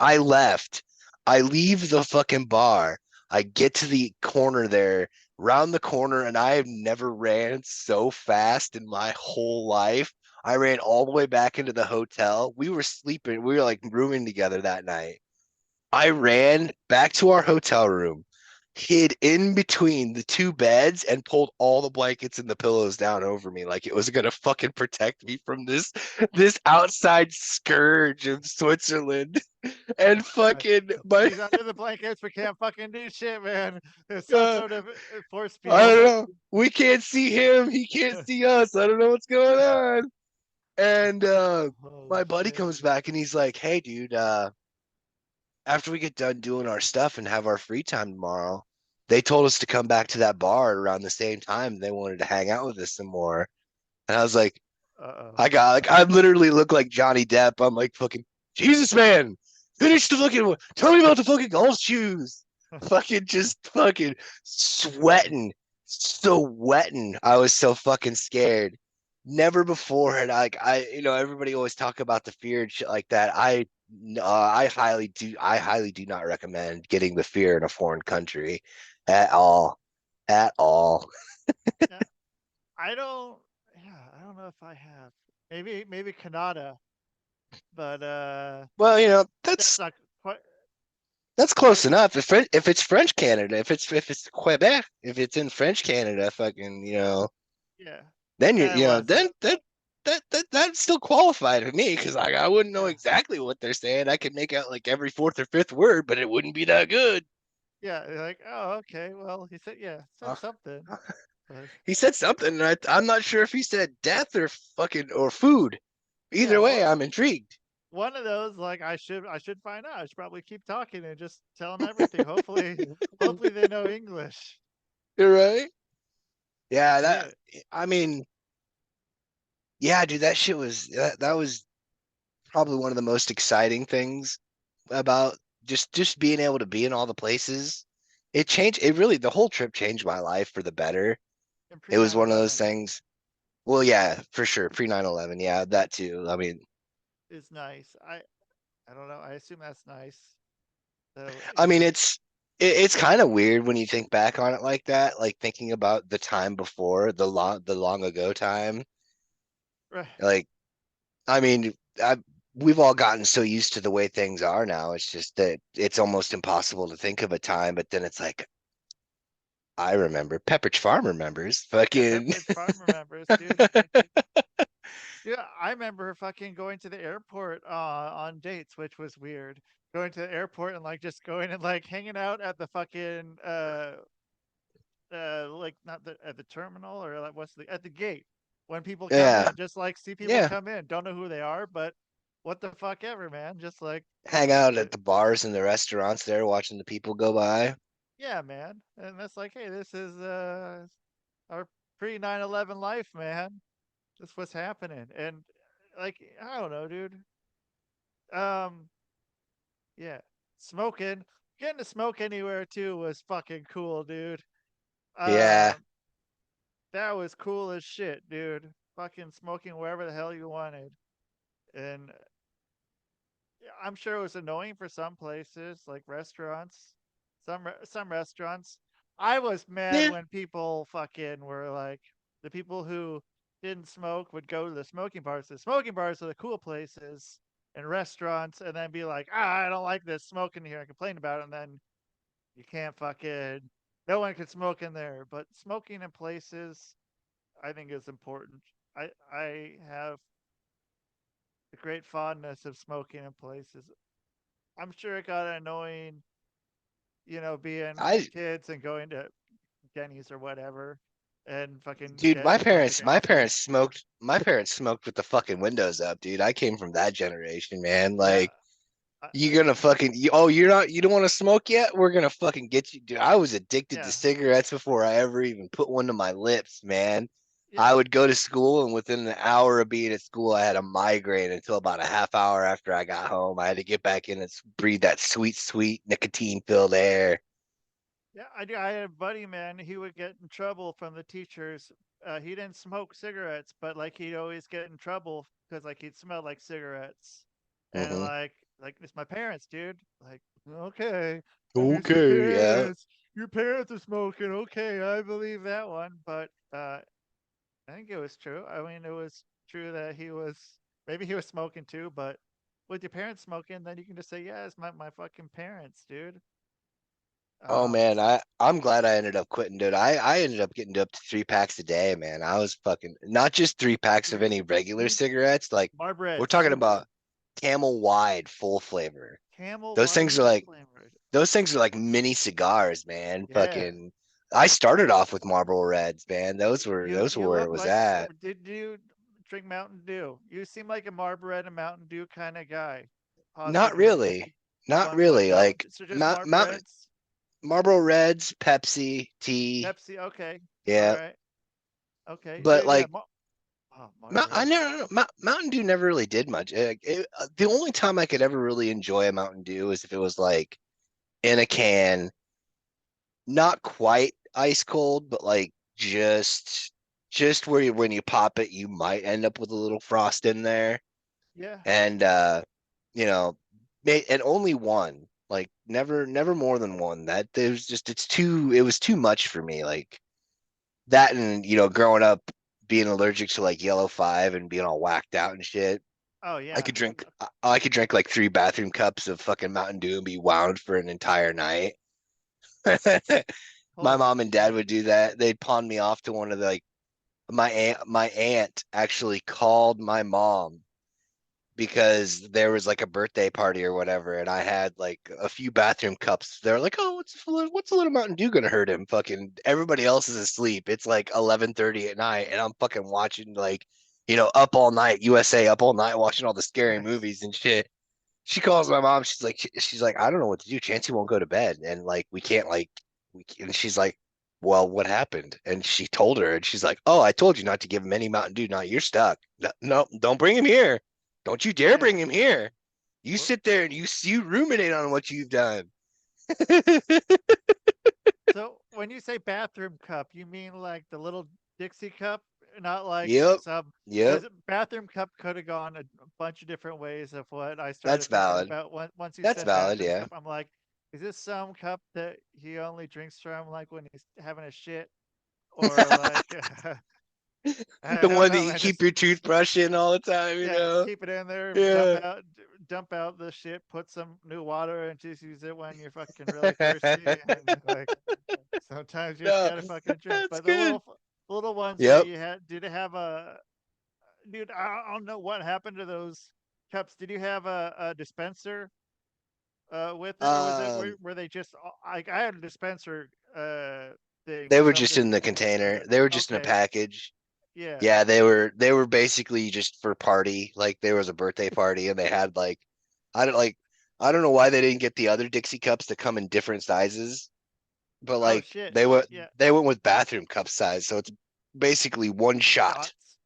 I left. I leave the fucking bar. I get to the corner there, round the corner, and I have never ran so fast in my whole life. I ran all the way back into the hotel. We were sleeping. We were like rooming together that night. I ran back to our hotel room, hid in between the two beds, and pulled all the blankets and the pillows down over me like it was gonna fucking protect me from this outside scourge of Switzerland. And fucking my He's under the blankets. We can't fucking do shit, man. There's some uh, sort of force I field. don't know. We can't see him. He can't see us. I don't know what's going on. And Holy my buddy shit. comes back and he's like, "Hey, dude, after we get done doing our stuff and have our free time tomorrow, they told us to come back to that bar around the same time. They wanted to hang out with us some more." And I was like, Uh-oh. I literally look like Johnny Depp. I'm like, fucking Jesus, man, finish the fucking. Tell me about the fucking golf shoes. Fucking just fucking sweating. I was so fucking scared. Never before had everybody always talk about the fear and shit like that. I highly do not recommend getting the fear in a foreign country at all, at all. Yeah, I don't. Yeah, I don't know if I have. Maybe Canada, but Well, that's not quite. that's close enough. If it's French Canada, if it's Quebec, if it's in French Canada, fucking, Yeah, then it wasn't. that still qualified for me because I wouldn't know Yeah, exactly what they're saying. I could make out like every fourth or fifth word, but it wouldn't be that good. yeah. You're like, oh, okay. Well, he said, yeah, said Uh, something. But he said something, and I'm not sure if he said death or fucking or food. yeah, Either way, I'm intrigued. one of those. Like, I should find out. I should probably keep talking and just tell them everything. Hopefully they know English. You're right. Yeah, Yeah, I mean, yeah, dude, that was probably one of the most exciting things about just being able to be in all the places. The whole trip changed my life for the better. and pre It was nine one of those eleven things. Well, yeah, for sure. Pre 9/11, yeah, that too. I mean, is nice. I don't know. I assume that's nice. So I yeah, mean it's kind of weird when you think back on it like that, like thinking about the time before, the long ago time. right. Like, I mean, we've all gotten so used to the way things are now. It's just that it's almost impossible to think of a time, but then it's like I remember. Pepperidge Farm remembers. Yeah, Fucking Pepperidge Farm remembers, dude. Yeah, I remember fucking going to the airport on dates, which was weird. Going to the airport and like just going and like hanging out at the fucking like not the at the terminal or like what's the at the gate when people come yeah, in, just like see people yeah. come in, don't know who they are, but what the fuck ever, man. Just like Hang out uh, at the bars and the restaurants there, watching the people go by. yeah, man. And that's like, hey, this is our pre 9/11 life, man. That's what's happening. And like I don't know, dude. Um Yeah. Smoking. Getting to smoke anywhere too was fucking cool, dude. Yeah, Uh, that was cool as shit, dude. Fucking smoking wherever the hell you wanted. And yeah, I'm sure it was annoying for some places, like restaurants. Some restaurants. I was mad yeah, when people fucking were like the people who didn't smoke would go to the smoking bars. The smoking bars are the cool places and restaurants, and then be like, I don't like this smoking here and complain about it, and then you can't fucking no one can smoke in there. But smoking in places I think is important. I have a great fondness of smoking in places. I'm sure it got annoying, being I kids and going to Denny's or whatever and fucking dude, my getting fucking parents, my acid. parents smoked. My parents smoked with the fucking windows up, dude. I came from that generation, man. Yeah. Like, You gonna fucking oh you don't want to smoke yet? We're gonna fucking get you, dude. I was addicted to Yeah, cigarettes before I ever even put one to my lips, man. yeah, I would go to school, and within an hour of being at school, I had a migraine until about a half hour after I got home. I had to get back in and breathe that sweet, sweet nicotine-filled air. yeah. I do. I had a buddy, man. He would get in trouble from the teachers. He didn't smoke cigarettes, but like he'd always get in trouble because like he'd smell like cigarettes, and Hmm. like it's my parents, dude. Like, okay, it's your Okay, yeah. parents. Your parents are smoking. Okay, I believe that one. But I think it was true. I mean, it was true that maybe he was smoking too. But with your parents smoking, then you can just say, yeah, it's my fucking parents, dude. Oh man, So I'm glad I ended up quitting, dude. I ended up getting up to 3 packs a day, man. I was fucking not just 3 packs of any regular three cigarettes, like we're Marbreds. talking about Camel Wide full flavor. Camel Those wide things are full like flavored. those things are like mini cigars, man. Yeah. Fucking I started off with Marlboro Reds, man. You Those were you where look it was like at. did you drink Mountain Dew? You seem like a Marlboro and Mountain Dew kind of guy. Not Possibly. really. Not One really. no. Like So just Mountain Marlboros, Marlboro Reds, Pepsi, tea. Pepsi. Okay. All Yeah. right. Okay. But Dude, yeah. like Oh, I Marlboros. never Mountain Dew never really did much. The only time I could ever really enjoy a Mountain Dew is if it was like in a can, not quite ice cold, but like just where when you pop it, you might end up with a little frost in there. Yeah. And you know, and only one, like never more than one. That there's just it was too much for me. Like that, and growing up being allergic to like yellow five and being all whacked out and shit. Oh yeah. I could drink like 3 bathroom cups of fucking Mountain Dew and be wound for an entire night. My Holy mom and dad shit. would do that. They'd pawn me off to one of the like my aunt actually called my mom because there was like a birthday party or whatever, and I had like a few bathroom cups. They're like, "Oh, what's a little Mountain Dew gonna hurt him?" Fucking everybody else is asleep. It's like 11:30 at night, and I'm fucking watching like, Up All Night, USA, Up All Night, watching all the scary Nice. movies and shit. She calls my mom. She's like, I don't know what to do. Chancey won't go to bed, and like we can't like and she's like, well, what happened? And she told her, and she's like, oh, I told you not to give him any Mountain Dew. Now you're stuck. No, no, don't bring him here. Don't you dare Yeah. bring him here. You Well, sit there and you ruminate on what you've done. so when you say bathroom cup, you mean like the little Dixie cup, not like Yep. some, Yep. because bathroom cup could have gone a bunch of different ways of what I That's started thinking valid. about once you That's said valid. bathroom Yeah. cup. I'm like, is this some cup that he only drinks from like when he's having a shit or like I The don't one that know, you man. keep Just your toothbrush in all the time, yeah, keep it in there, Yeah. dump out the shit, put some new water, and just use it when you're fucking really thirsty. And like sometimes you just No, gotta fucking drink. that's But the good. little ones that Yep. you had, did it have a dude? I don't know what happened to those cups. Did you have a dispenser with it, or was it Um, were they just like I had a dispenser thing they with were some of just the in the was container. it They were just in a okay? package. Yeah. Yeah, they were basically just for party. Like there was a birthday party and they had like I don't know why they didn't get the other Dixie cups to come in different sizes, but Oh like shit. Yeah. they went with bathroom cup size, so it's basically one shot. Shots.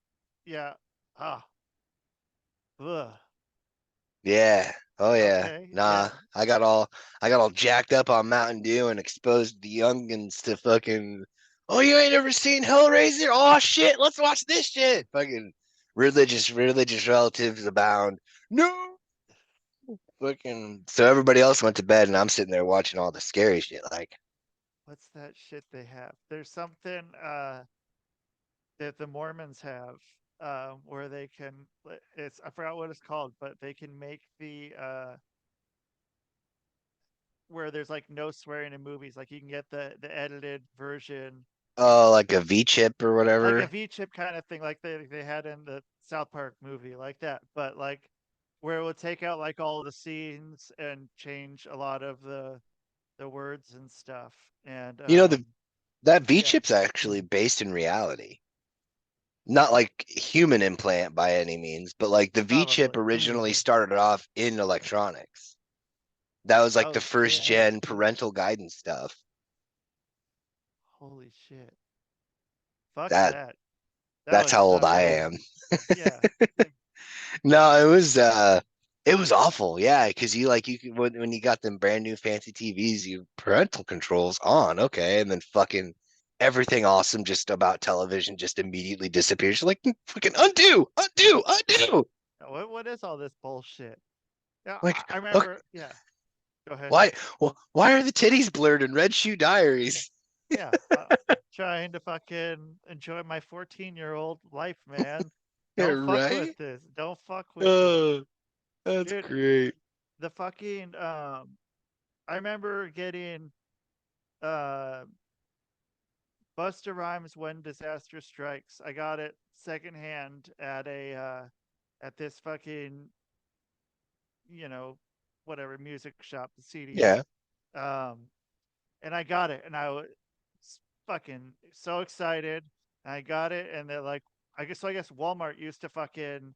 Yeah. Ah. Ugh. Yeah. Oh yeah. Okay. Nah, Yeah. I got all jacked up on Mountain Dew and exposed the youngins to fucking. Oh, you ain't ever seen Hellraiser? Oh shit, let's watch this shit. Fucking religious relatives abound. No. Fucking. So everybody else went to bed, and I'm sitting there watching all the scary shit. Like, What's that shit they have? There's something that the Mormons have where they can it's I forgot what it's called, but they can make the where there's like no swearing in movies. Like you can get the edited version, oh, like a V chip or like a whatever. V chip kind of thing, like they had in the South Park movie, like that. But like where it would take out like all the scenes and change a lot of the words and stuff. And You know the that V yeah, chip's actually based in reality. Not like human implant by any means, but like the V chip probably. originally started off in electronics. That was like Oh the first shit, I haven't gen seen that. parental guidance stuff. Holy shit. Fuck That that. That that's was how old not I good. am. Yeah. No, it was awful. Yeah, because you like you could when you got them brand new fancy TVs, you parental controls on, okay, and then fucking everything awesome just about television just immediately disappears. You're like fucking undo, undo, undo. What is all this bullshit? Yeah, Like, I okay, remember. Yeah, go ahead. why are the titties blurred in Red Shoe Diaries? Yeah, trying to fucking enjoy my 14-year-old life, man. Yeah, Don't fuck with right? this. Don't fuck with this, Oh, that's dude. great. The fucking I remember getting uh Busta Rhymes When Disaster Strikes. I got it secondhand at a at this fucking, you know, whatever music shop, the CDs. Yeah. Um, and I got it, and I was fucking so excited. And I got it, and they're like, I guess Walmart used to fucking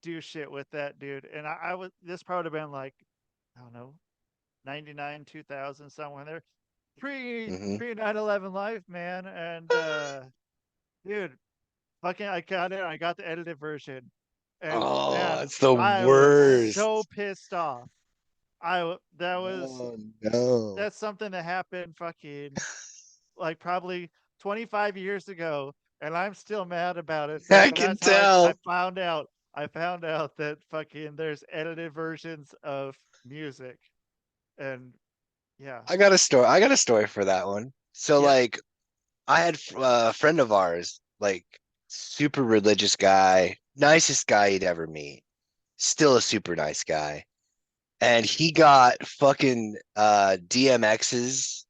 do shit with that dude. And I was this probably would have been like, I don't know, 99, 2000, somewhere in there. Hmm. Pre 9/11 life, man. And dude, fucking I got it. I got the edited version. And Oh, man, it's the I was so worst. pissed off. That was Oh no. that's something that happened fucking like probably 25 years ago, and I'm still mad about it. I And can that's how I tell. found out. I found out that fucking there's edited versions of music, and yeah, I got a story for that one. So yeah, like I had a friend of ours, like super religious guy, nicest guy you'd ever meet. Still a super nice guy. And he got fucking DMX's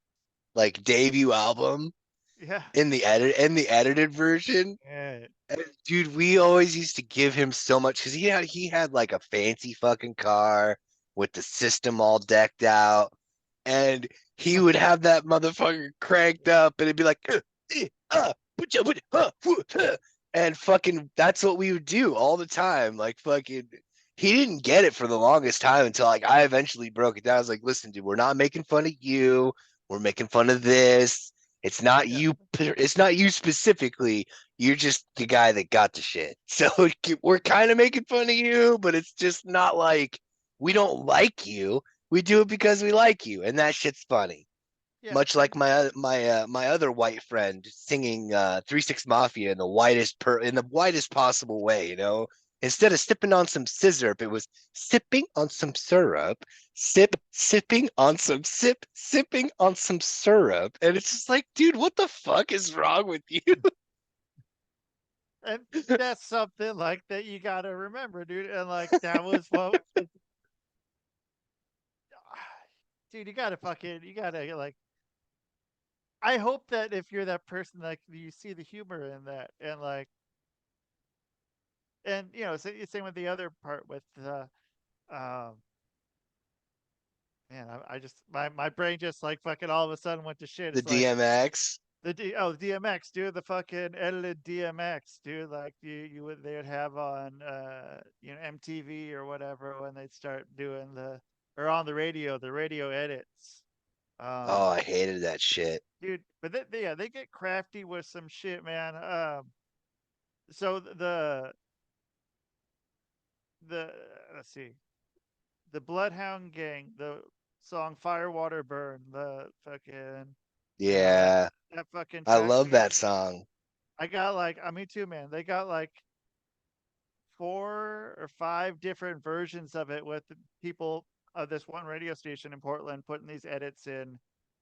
like debut album yeah, in the edited version. yeah, And, dude, we always used to give him so much because he had like a fancy fucking car with the system all decked out, and he would have that motherfucker cranked up, and it'd be like, and fucking that's what we would do all the time. Like fucking, he didn't get it for the longest time until like I eventually broke it down. I was like, listen, dude, we're not making fun of you. We're making fun of this. It's not yeah, you. It's not you specifically. You're just the guy that got the shit. So we're kind of making fun of you, but it's just not like we don't like you. We do it because we like you, and that shit's funny. yeah. Much like my other white friend singing 3 6 Mafia in the whitest possible way, you know. Instead of sipping on some scissor, it was sipping on some syrup, sipping on some sipping on some syrup, and it's just like, dude, what the fuck is wrong with you? And that's something like that you gotta remember, dude. And like that was what, dude. You gotta like. I hope that if you're that person, like you see the humor in that, and like, and you know, same with the other part with um, man, I just my brain just like fucking all of a sudden went to shit. The It's like DMX. DMX, dude, the fucking edited DMX, dude. Like you would they would have on MTV or whatever when they'd start doing or on the radio edits. Oh, Um, I hated that shit. dude, but yeah, they get crafty with some shit, man. So the let's see, the Bloodhound Gang, the song Firewater Burn, the fucking, Yeah, that fucking I track, love dude. that song. I got like, I mean, too, man. They got like 4 or 5 different versions of it with people of this one radio station in Portland putting these edits in,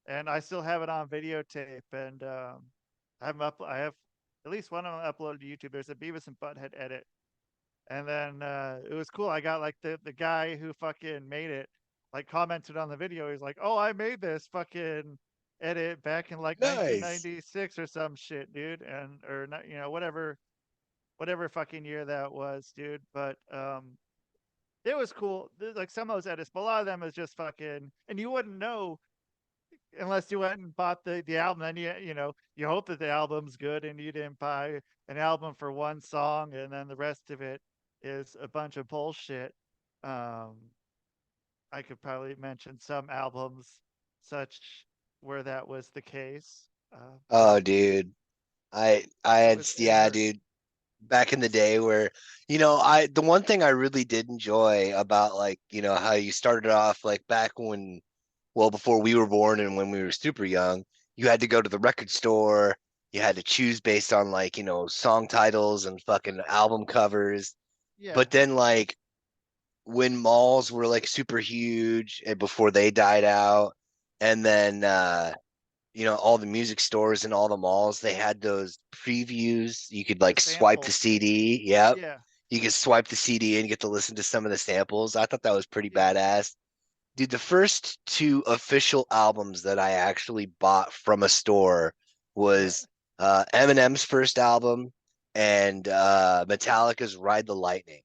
and I still have it on videotape. And I have at least one of them uploaded to YouTube. There's a Beavis and Butthead edit, and then it was cool. I got like the guy who fucking made it, like commented on the video. He's like, "Oh, I made this fucking edit back in like Nice. 1996 or some shit, dude," and or not, whatever fucking year that was, dude. But it was cool. Like some of those edits, but a lot of them is just fucking, and you wouldn't know unless you went and bought the album. Then you hope that the album's good, and you didn't buy an album for one song, and then the rest of it is a bunch of bullshit. Um, I could probably mention some albums such where that was the case. Oh, But dude. I it had, was it yeah, hurt. dude. Back in the day where, the one thing I really did enjoy about, like, how you started off, like, back when, well, before we were born and when we were super young, you had to go to the record store. You had to choose based on, like, song titles and fucking album covers. Yeah. But then, like, when malls were like super huge and before they died out, and then all the music stores and all the malls, they had those previews. You could The like swipe the samples. CD. Yep. Yeah. You could swipe the CD and get to listen to some of the samples. I thought that was pretty Yeah. badass. Dude, the first two official albums that I actually bought from a store Yeah. was Eminem's first album and Metallica's Ride the Lightning.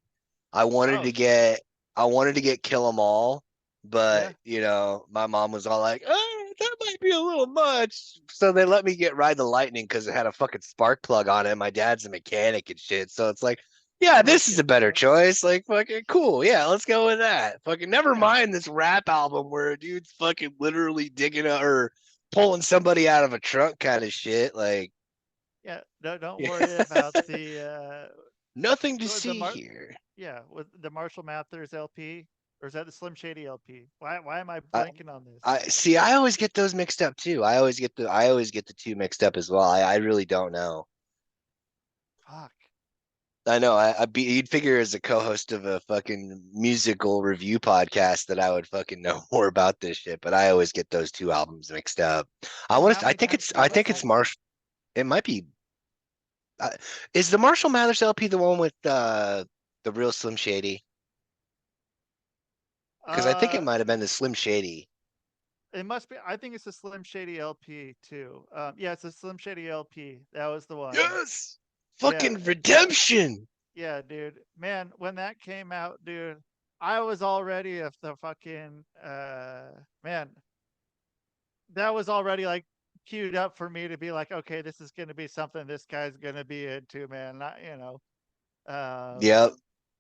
I wanted Oh to shit. get I wanted to get Kill 'Em All, but Yeah. my mom was all like, "Oh, that might be a little much." So they let me get Ride the Lightning because it had a fucking spark plug on it. My dad's a mechanic and shit. So it's like, yeah, this is Okay. a better Yeah. choice. Like, fucking cool. Yeah, let's go with that. Fucking never Yeah. mind this rap album where a dude's fucking literally digging or pulling somebody out of a trunk kind of shit. Like, Yeah. No, don't yeah, worry about the nothing to what was the see here. yeah, with the Marshall Mathers LP, or is that the Slim Shady LP? Why am I I, blanking on this? I see. I always get those mixed up too. I always get the two mixed up as well. I really don't know. Fuck. I know. You'd figure as a co-host of a fucking musical review podcast that I would fucking know more about this shit, but I always get those two albums mixed up. Well, how I many think times it's can I you think listen? it's Marshall. It might be. Uh, is the Marshall Mathers LP the one with the real Slim Shady? Because I think it Uh, might have been the Slim Shady. it must be. I think it's a Slim Shady LP too. Yeah, it's a Slim Shady LP. That was the one. Yes, Yeah, fucking redemption. yeah, dude. Man, when that came out, dude, I was already of the fucking man. That was already like queued up for me to be like, okay, this is gonna be something this guy's gonna be into, man. Not, Yep.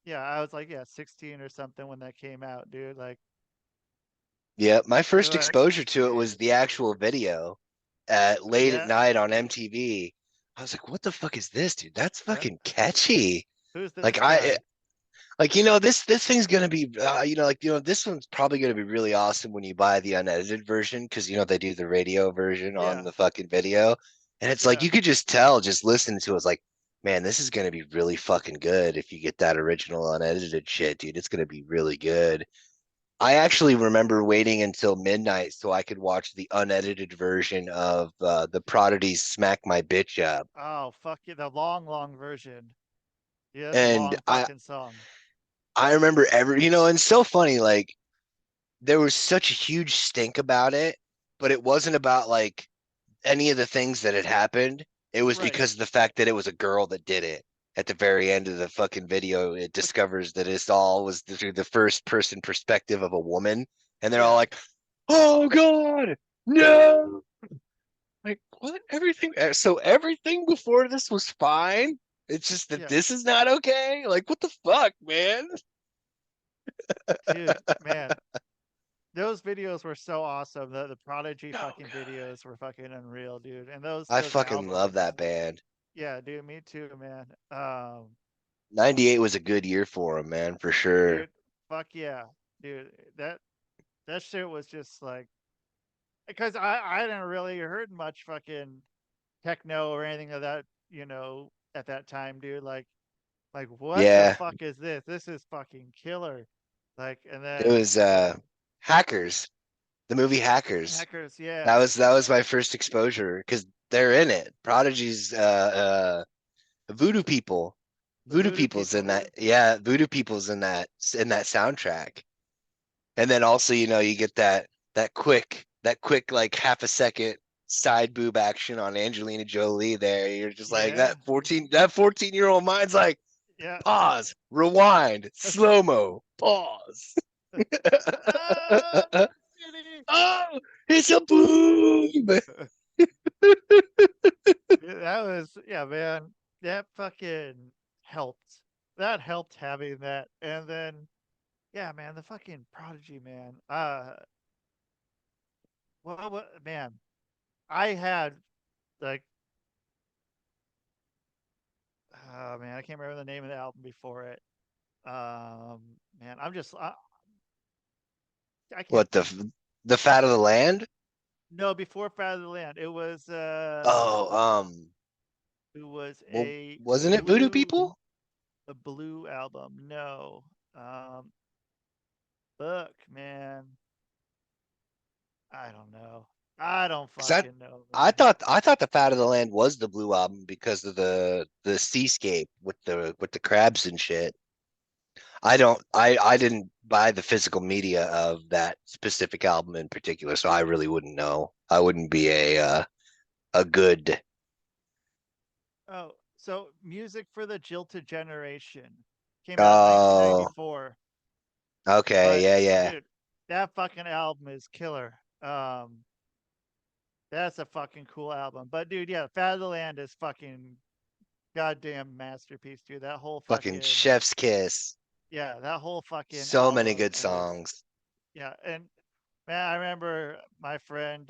yeah, I was like, yeah, 16 or something when that came out, dude. Like, Yeah, my first like exposure to it was shit. the actual video at late at Yeah, night on MTV. I was like, "What the fuck is this, dude? That's yeah. fucking catchy." Who's this Like I guy? like this thing's gonna be this one's probably gonna be really awesome when you buy the unedited version because they do the radio version on Yeah, the fucking video, and it's like yeah. you could just tell just listening to it, it's like, man, this is gonna be really fucking good if you get that original unedited shit, dude. It's gonna be really good. I actually remember waiting until midnight so I could watch the unedited version of the Prodigy's "Smack My Bitch Up," Oh, fuck you. The long, long version. Yeah, that's a and long I fucking song. I remember and so funny, like there was such a huge stink about it, but it wasn't about like any of the things that had happened. It was Right. because of the fact that it was a girl that did it. At the very end of the fucking video, it What? discovers that it's all was through the first person perspective of a woman, and they're all Yeah, like, "Oh God, no!" Like what? So everything before this was fine. It's just that yeah. this is not okay. Like what the fuck, man? Dude, man. Those videos were so awesome. The Prodigy Oh fucking God, videos were fucking unreal, dude. And those I those fucking love albums. that band. Yeah, dude, me too, man. 98 was a good year for him, man, for sure. Dude, fuck yeah. Dude, that shit was just like because I hadn't really heard much fucking techno or anything of that, at that time, dude. Like what the Yeah, fuck is this? This is fucking killer. Like and it then was Hackers, the movie Hackers. hackers, That yeah. was that was my first exposure because they're in it. Prodigy's Voodoo People. The Voodoo voodoo People's in people, that. dude. Yeah, Voodoo People's in that soundtrack. And then also, you get that quick like half a second side boob action on Angelina Jolie there. You're just like Yeah. that 14-year-old mind's like, Yeah. pause, rewind, slow-mo, pause. Ah, really? Oh, it's a boob. Yeah, that was yeah, man. That fucking helped. That helped having that. And then Yeah, man, the fucking Prodigy, man. Man, I had like, oh man, I can't remember the name of the album before it. Um, man, I can't What think. the fat of the land? No, before Fat of the Land, Oh, it was well, wasn't it Voodoo People? a blue album. No, um, fuck, man, I don't know. I don't 'Cause I fucking know, I man. thought I thought the fat of the land was the blue album because of the seascape with the crabs and shit. I didn't buy the physical media of that specific album in particular, so I really wouldn't know. I wouldn't be a good Oh, so Music for the Jilted Generation came out in oh 1994. okay, But yeah, yeah. dude, that fucking album is killer. That's a fucking cool album. But dude, yeah, Fat of the Land is fucking goddamn masterpiece, dude. That whole Fucking fucking Chef's Kiss. yeah, that whole fucking So many album good is songs. yeah. And man, I remember my friend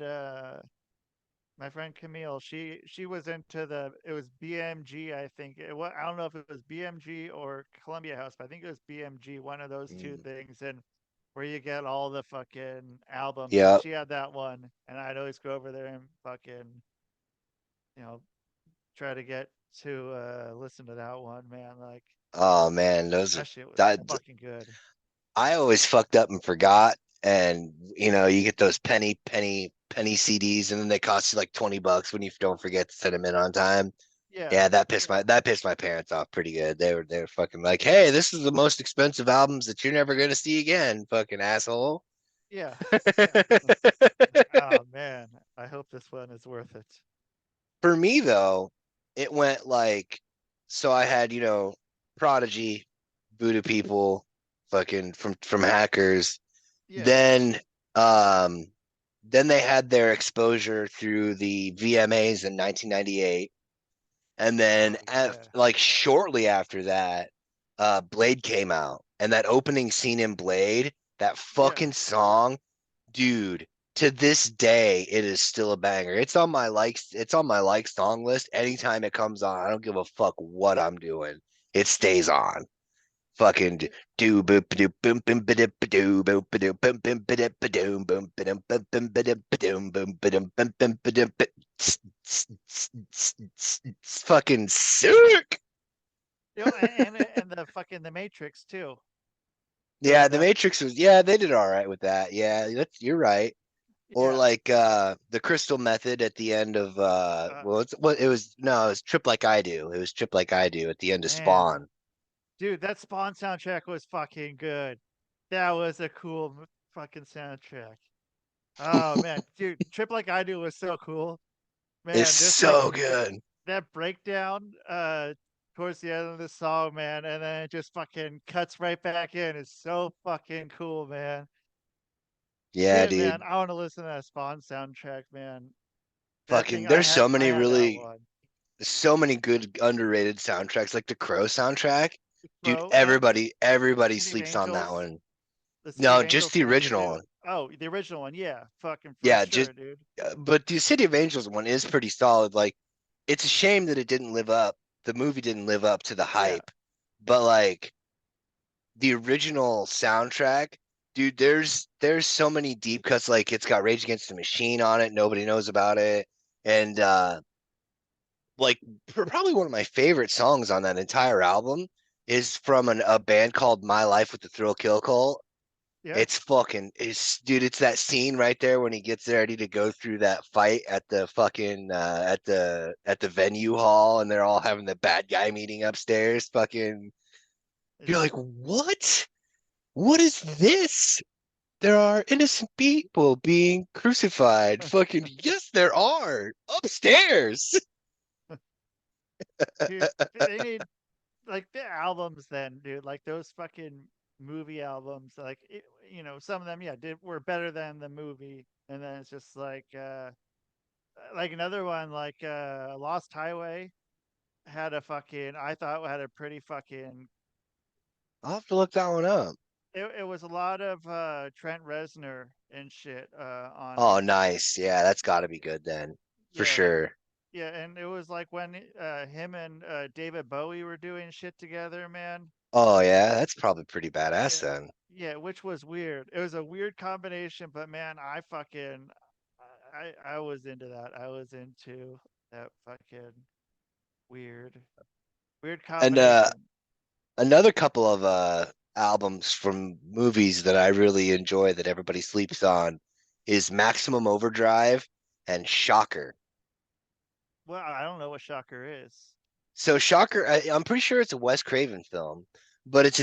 Camille, she was into it was BMG, I think. I don't know if it was BMG or Columbia House, but I think it was BMG, one of those two Mm. things, and where you get all the fucking albums. And Yep. she had that one, and I'd always go over there and fucking, you know, try to get to listen to that one, man. Like Oh man, those are that shit was that fucking good. I always fucked up and forgot. And you get those penny CDs, and then they cost you like $20 when you don't forget to send them in on time. Yeah, Yeah, that pissed my parents off pretty good. They were fucking like, "Hey, this is the most expensive albums that you're never gonna see again, fucking asshole." yeah, yeah. Oh man, I hope this one is worth it. For me though, it went like so I had, Prodigy, Voodoo People, fucking from Hackers. Yeah. Then um then they had their exposure through the VMAs in 1998. And then Oh yeah. like shortly after that, Blade came out. And that opening scene in Blade, that Yeah. fucking song, dude, to this day, it is still a banger. It's on my like song list. Anytime it comes on, I don't give a fuck what I'm doing. It stays on. Fucking do boop doop boom boom bidip doo boop doop boom boom bidip doom boom bidum boom boom bidip doom boom bidum boom boom bidip fucking sick. And the fucking the Matrix too. Yeah, the That Matrix was yeah, they did all right with that. Yeah, you're right. Or yeah. like the Crystal Method at the end of Uh, well it's what it was no, it was Trip Like I Do. It was Trip Like I Do at the end of man, Spawn. dude, that Spawn soundtrack was fucking good. That was a cool fucking soundtrack. Oh man, dude, Trip Like I Do was so cool. It's Man, just like so good. that breakdown towards the end of the song, man, and then it just fucking cuts right back in. It's so fucking cool, man. Yeah, Shit, man, dude. I want to listen to that Spawn soundtrack, man. That thing Fucking there's I had that one. so many good underrated soundtracks like the Crow soundtrack. Dude, Bro, everybody City of sleeps on that Angels. one. The City No, of just Angels the one original too. one. Oh, the original one, yeah, fucking for Yeah, just sure, dude. but the City of Angels one is pretty solid. Like it's a shame that it didn't live up. The movie didn't live up to the Yeah, hype. But like the original soundtrack, dude, there's so many deep cuts. Like it's got Rage Against the Machine on it. Nobody knows about it. And like probably one of my favorite songs on that entire album is from a band called My Life with the Thrill Kill Cult. yeah. It's fucking it's dude, it's that scene right there when he gets ready to go through that fight at the fucking at the venue hall and they're all having the bad guy meeting upstairs. Fucking you're It's like, what? What is this? There are innocent people being crucified. Fucking yes, there are upstairs. dude. They need like the albums then, dude. Like those fucking movie albums. Some of them, yeah, were better than the movie, and then it's just like another one, like Lost Highway had a fucking. I thought had a pretty fucking I'll have to look that one up. it was a lot of Trent Reznor and shit on Oh, it. nice. Yeah, that's got to be good then, for Yeah, sure. yeah, and it was like when him and David Bowie were doing shit together, man. Oh yeah, that's probably pretty badass Yeah, then. yeah, which was weird. It was a weird combination, but man, I fucking I was into that. I was into that fucking weird weird And combination. another couple of albums from movies that I really enjoy that everybody sleeps on is Maximum Overdrive and Shocker. Well, I don't know what Shocker is. So Shocker, I'm pretty sure it's a Wes Craven film, but Ah, it's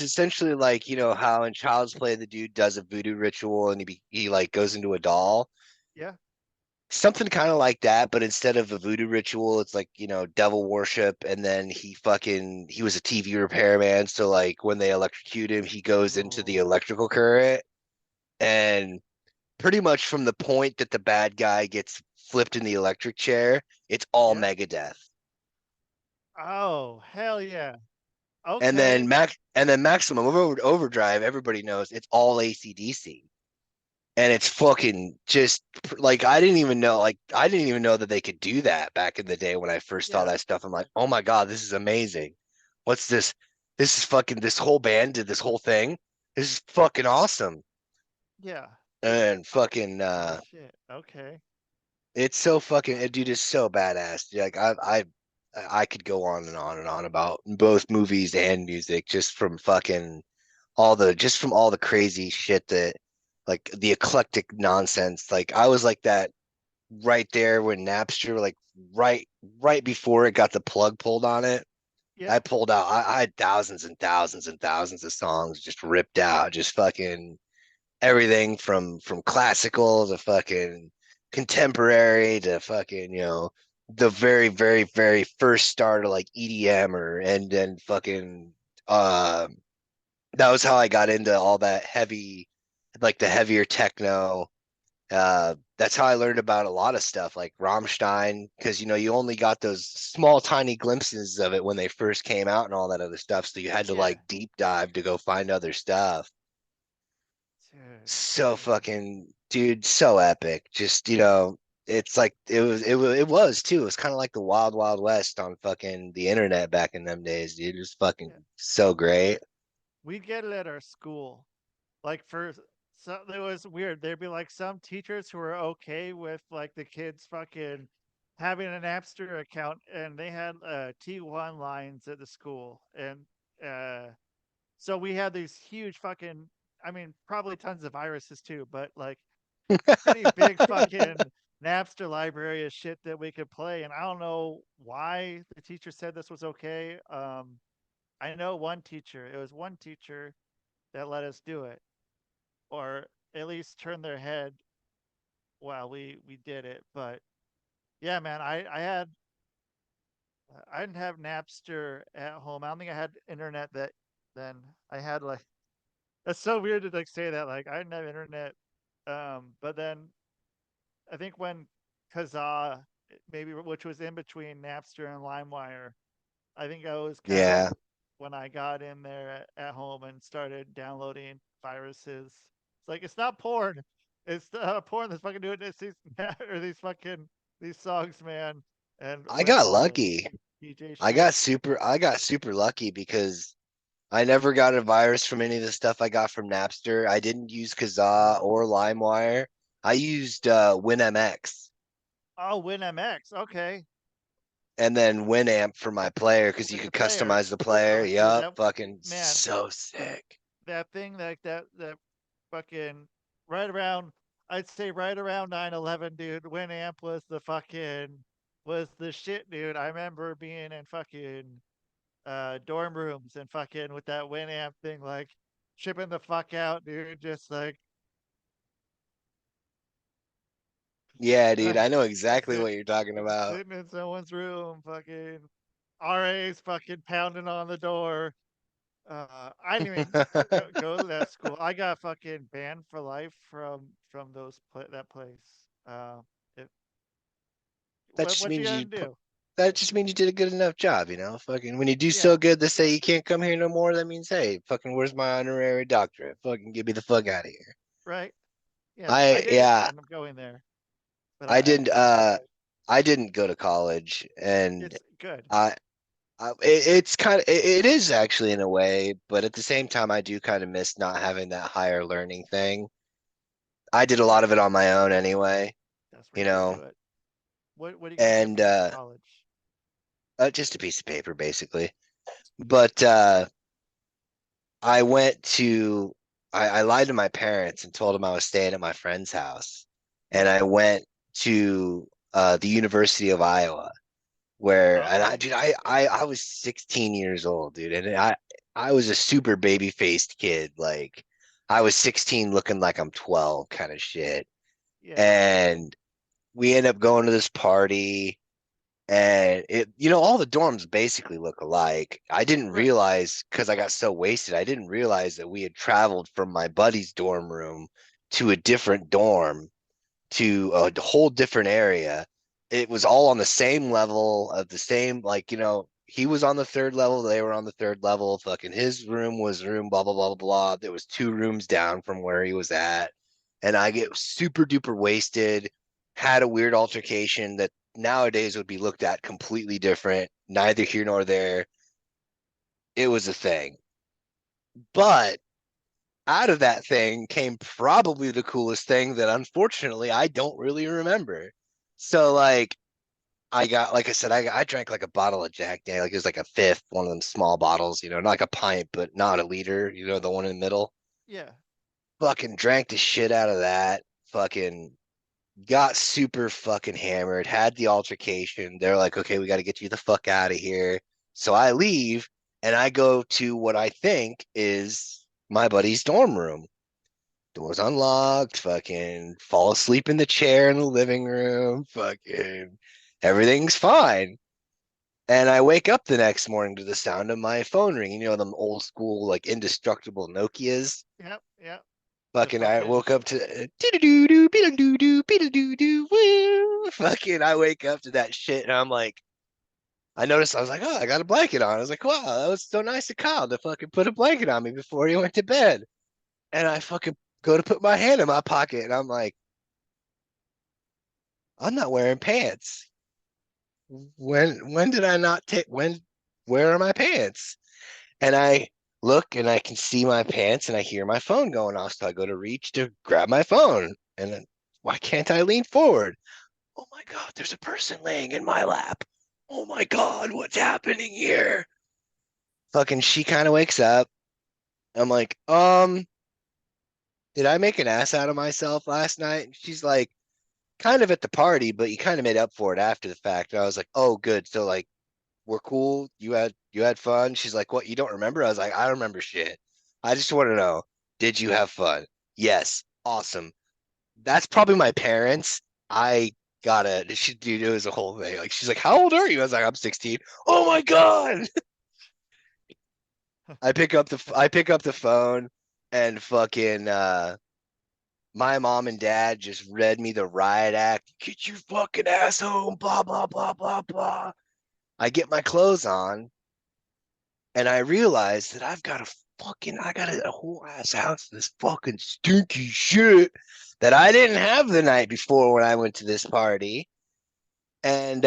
essentially like how in Child's Play the dude does a voodoo ritual and he like goes into a doll. yeah, Something kind of like that, but instead of a voodoo ritual, it's like, devil worship. And then he was a TV repairman. So like when they electrocute him, he goes into the oh, electrical current. And pretty much from the point that the bad guy gets flipped in the electric chair, it's all yeah. Megadeth. Oh, hell yeah. And Okay. then Maximum Overdrive, everybody knows it's all AC/DC. And it's fucking just like I didn't even know that they could do that back in the day when I first saw Yeah, that stuff. I'm like, oh my god, this is amazing. What's this? This is fucking this whole band did this whole thing. This is fucking awesome. yeah. And fucking Holy shit. Okay. it's so fucking dude is so badass. Like I could go on and on and on about both movies and music just from fucking just from all the crazy shit that like the eclectic nonsense. Like I was like that right there when Napster, like right before it got the plug pulled on it. Yeah, I pulled out. I had thousands and thousands and thousands of songs just ripped out, just fucking everything from classical to fucking contemporary to fucking the very first start of like EDM or and then fucking uh that was how I got into all that heavy, like the heavier techno. That's how I learned about a lot of stuff like Rammstein, because you only got those small, tiny glimpses of it when they first came out and all that other stuff. So you had to yeah. like deep dive to go find other stuff. Dude, So dude. fucking dude, so epic. Just it's like it was too. It was kind of like the wild, wild west on fucking the internet back in them days, dude. It was fucking Yeah. so great. We get it at our school. Like for so it was weird. There'd be like some teachers who were okay with like the kids fucking having an Napster account and they had T1 lines at the school. And uh so we had these huge fucking I mean, probably tons of viruses too, but like pretty big fucking Napster library of shit that we could play. And I don't know why the teacher said this was okay. I know one teacher, it was one teacher that let us do it, or at least turn their head while we did it. But yeah, man, I didn't have Napster at home. I don't think I had internet that then. I had like that's so weird to like say that. Like I didn't have internet. But then I think when Kazaa maybe which was in between Napster and LimeWire, I think I was kind of Yeah. when I got in there at home and started downloading viruses. It's like it's not porn. It's porn that's fucking doing this. These or these fucking these songs, man, and I with got all the lucky. DJ shit. I got super lucky because I never got a virus from any of the stuff I got from Napster. I didn't use Kazaa or LimeWire. I used WinMX Oh, WinMX. Okay, and then Winamp for my player because you with the could player. customize the player. Oh, dude, Yup, that fucking man, so sick. that thing like that fucking right around. I'd say right around 9/11, dude. Winamp was the fucking was the shit, dude. I remember being in fucking dorm rooms and fucking with that Winamp thing, like tripping the fuck out, dude. Just like Yeah, dude, I know exactly sit, what you're talking about. sitting in someone's room, fucking RAs fucking pounding on the door. I didn't even go to that school. I got fucking banned for life from that place. It, That what just what you means gonna do? that just means you did a good enough job, you know? Fucking when you do so Yeah. good they say you can't come here no more, that means, hey, fucking where's my honorary doctorate? Fucking get me the fuck out of here. Right. Yeah. I I didn't yeah, end up going there, but I I didn't think it's good. I didn't go to college, and It's good. I it's kind of it is actually in a way, but at the same time I do kind of miss not having that higher learning thing. I did a lot Yeah. of it on my own anyway, That's where you you should know, do it. What are you gonna get and from college? just a piece of paper basically. But I went to I lied to my parents and told them I was staying at my friend's house, and I went to the University of Iowa, where and I Oh. dude I was 16 years old, dude, and I was a super baby faced kid, like I was 16 looking like I'm 12 kind of shit. Yeah. And we end up going to this party, and it all the dorms basically look alike. I didn't Right. realize, because I got so wasted, I didn't realize that we had traveled from my buddy's dorm room to a different dorm, to a whole different area. It was all on the same level of the same, like, he was on the third level, they were on the third level. Fucking his room was room, blah, blah, blah, blah, blah. There was two rooms down from where he was at. And I get super duper wasted, had a weird altercation that nowadays would be looked at completely different, neither here nor there. It was a thing. But out of that thing came probably the coolest thing that unfortunately I don't really remember. So like I got, like I said, I drank like a bottle of Jack Daniel, like it was like a fifth, one of them small bottles, not like a pint, but not a liter, the one in the middle. Yeah. Fucking drank the shit out of that. Fucking got super fucking hammered, had the altercation. They're like, okay, we got to get you the fuck out of here. So I leave and I go to what I think is my buddy's dorm room. Doors unlocked, fucking fall asleep in the chair in the living room, fucking everything's fine. And I wake up the next morning to the sound of my phone ringing, them old school, like indestructible Nokias. Yep. Yep. The Fucking, I fucking woke up to doo-doo-doo-doo, beedle-doo-doo, beedle-doo-doo, woo. Fucking, I wake up to that shit and I'm like, I noticed, I was like, oh, I got a blanket on. I was like, wow, that was so nice of Kyle to fucking put a blanket on me before he went to bed. And I fucking go to put my hand in my pocket and I'm like, I'm not wearing pants. When did I not take where are my pants? And I look and I can see my pants and I hear my phone going off. So I go to reach to grab my phone. And then, why can't I lean forward? Oh my God, there's a person laying in my lap. Oh my God, what's happening here? Fucking, she kind of wakes up. I'm like, did I make an ass out of myself last night? And she's like, kind of at the party, but you kind of made up for it after the fact. And I was like, oh, good. So like, we're cool. You had fun. She's like, what? You don't remember? I was like, I don't remember shit. I just want to know, did you have fun? Yes. Awesome. That's probably my parents. I gotta. She, dude, it was a whole thing. Like, she's like, how old are you? I was like, I'm 16. Oh my God. I pick up the phone and fucking my mom and dad just read me the riot act. Get your fucking ass home. Blah blah blah blah blah. I get my clothes on and I realize that I got a whole ass house of this fucking stinky shit that I didn't have the night before when I went to this party. And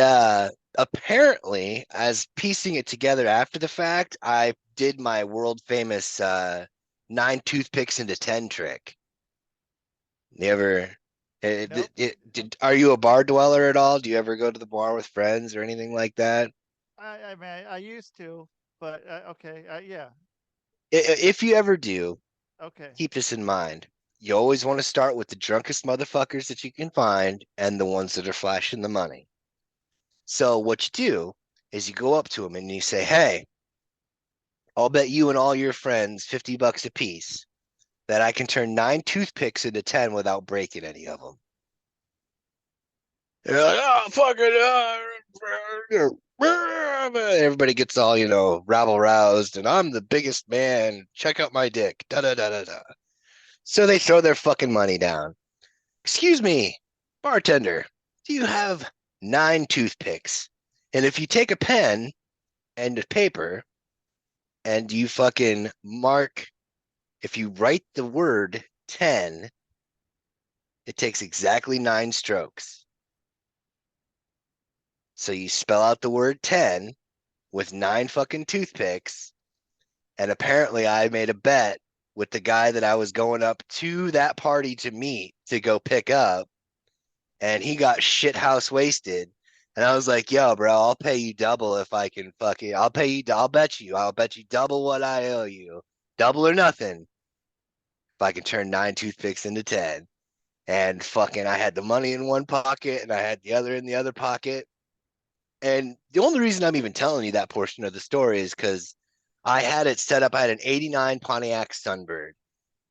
apparently, as piecing it together after the fact, I did my world famous 9 toothpicks into 10 trick. You ever? nope. Are you a bar dweller at all? Do you ever go to the bar with friends or anything like that? I mean I used to, but okay. Yeah. If you ever do, Okay. keep this in mind. You always want to start with the drunkest motherfuckers that you can find and the ones that are flashing the money. So what you do is you go up to them and you say, "Hey, I'll bet you and all your friends $50 a piece that I can turn 9 toothpicks into 10 without breaking any of them." They're like, "Oh, fucking." Everybody gets all, rabble roused, and I'm the biggest man. Check out my dick. Da da da da da. So they throw their fucking money down. Excuse me, bartender, do you have 9 toothpicks And if you take a pen and a paper and you fucking mark, if you write the word 10, it takes exactly 9 strokes. So you spell out the word 10 with 9 fucking toothpicks. And apparently I made a bet with the guy that I was going up to that party to meet to go pick up. And he got shit house wasted. And I was like, yo, bro, I'll pay you double if I can fucking, I'll bet you double what I owe you. Double or nothing. If I can turn 9 toothpicks into 10. And fucking, I had the money in one pocket and I had the other in the other pocket. And the only reason I'm even telling you that portion of the story is because I had it set up. I had an 89 Pontiac Sunbird.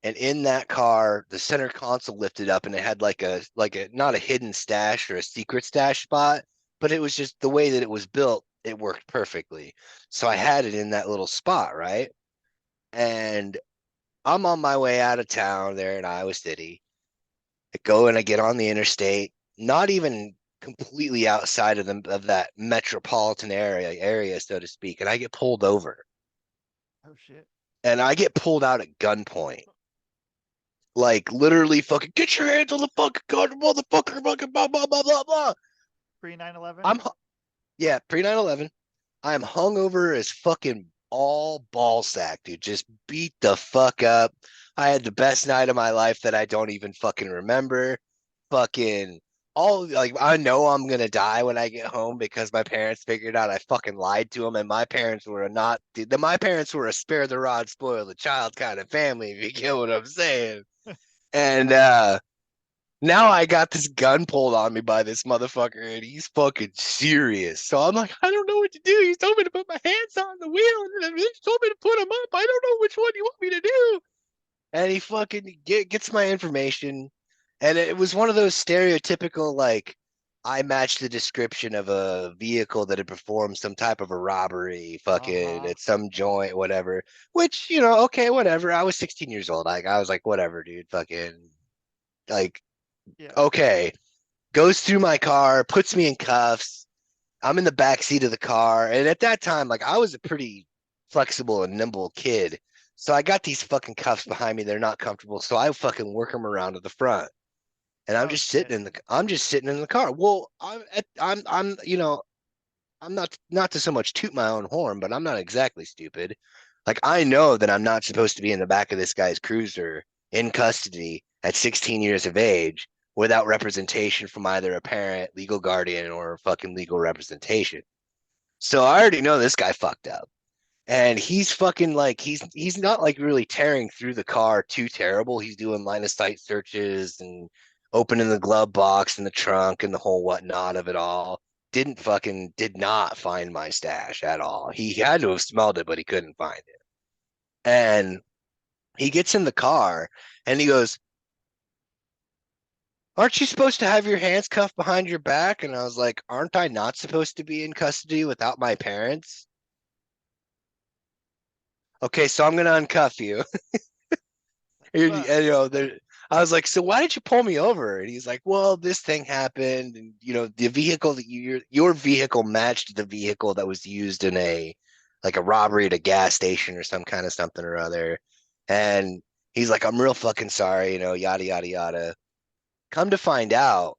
And in that car, the center console lifted up and it had like a not a hidden stash or a secret stash spot, but it was just the way that it was built, it worked perfectly. So I had it in that little spot, right? And I'm on my way out of town there in Iowa City. I go and I get on the interstate, not even completely outside of that metropolitan area, so to speak, and I get pulled over. Oh shit. And I get pulled out at gunpoint. Like literally fucking get your hands on the fucking gun, motherfucker, fucking blah blah blah blah blah. Pre 9/11. I'm yeah, pre 9/11. I'm hungover as fucking all ball sack, dude. Just beat the fuck up. I had the best night of my life that I don't even fucking remember. Fucking all like I know I'm gonna die when I get home because my parents figured out I fucking lied to them, and my parents were my parents were a spare the rod, spoil the child kind of family, if you get what I'm saying. And now I got this gun pulled on me by this motherfucker, and he's fucking serious. So I'm like, I don't know what to do. He's told me to put my hands on the wheel, and he's told me to put them up. I don't know which one you want me to do. And he fucking gets my information, and it was one of those stereotypical like, I matched the description of a vehicle that had performed some type of a robbery, fucking at some joint, whatever. Which, okay, whatever. I was 16 years old. Like I was like, whatever, dude. Fucking like, Yeah. okay. Goes through my car, puts me in cuffs. I'm in the back seat of the car, and at that time, like I was a pretty flexible and nimble kid. So I got these fucking cuffs behind me. They're not comfortable. So I fucking work them around to the front. And I'm Oh, just shit. I'm just sitting in the car. Well, I'm not to so much toot my own horn, but I'm not exactly stupid. Like I know that I'm not supposed to be in the back of this guy's cruiser in custody at 16 years of age without representation from either a parent, legal guardian, or fucking legal representation. So I already know this guy fucked up. And he's fucking like he's not like really tearing through the car too terrible. He's doing line of sight searches and opening the glove box and the trunk and the whole whatnot of it all. Did not find my stash at all. He had to have smelled it, but he couldn't find it. And he gets in the car and he goes, "Aren't you supposed to have your hands cuffed behind your back?" And I was like, "Aren't I not supposed to be in custody without my parents?" Okay, so I'm gonna uncuff you. And, I was like, "So why did you pull me over?" And he's like, "Well, this thing happened, and the vehicle that your vehicle matched the vehicle that was used in a robbery at a gas station or some kind of something or other." And he's like, "I'm real fucking sorry, yada yada yada." Come to find out,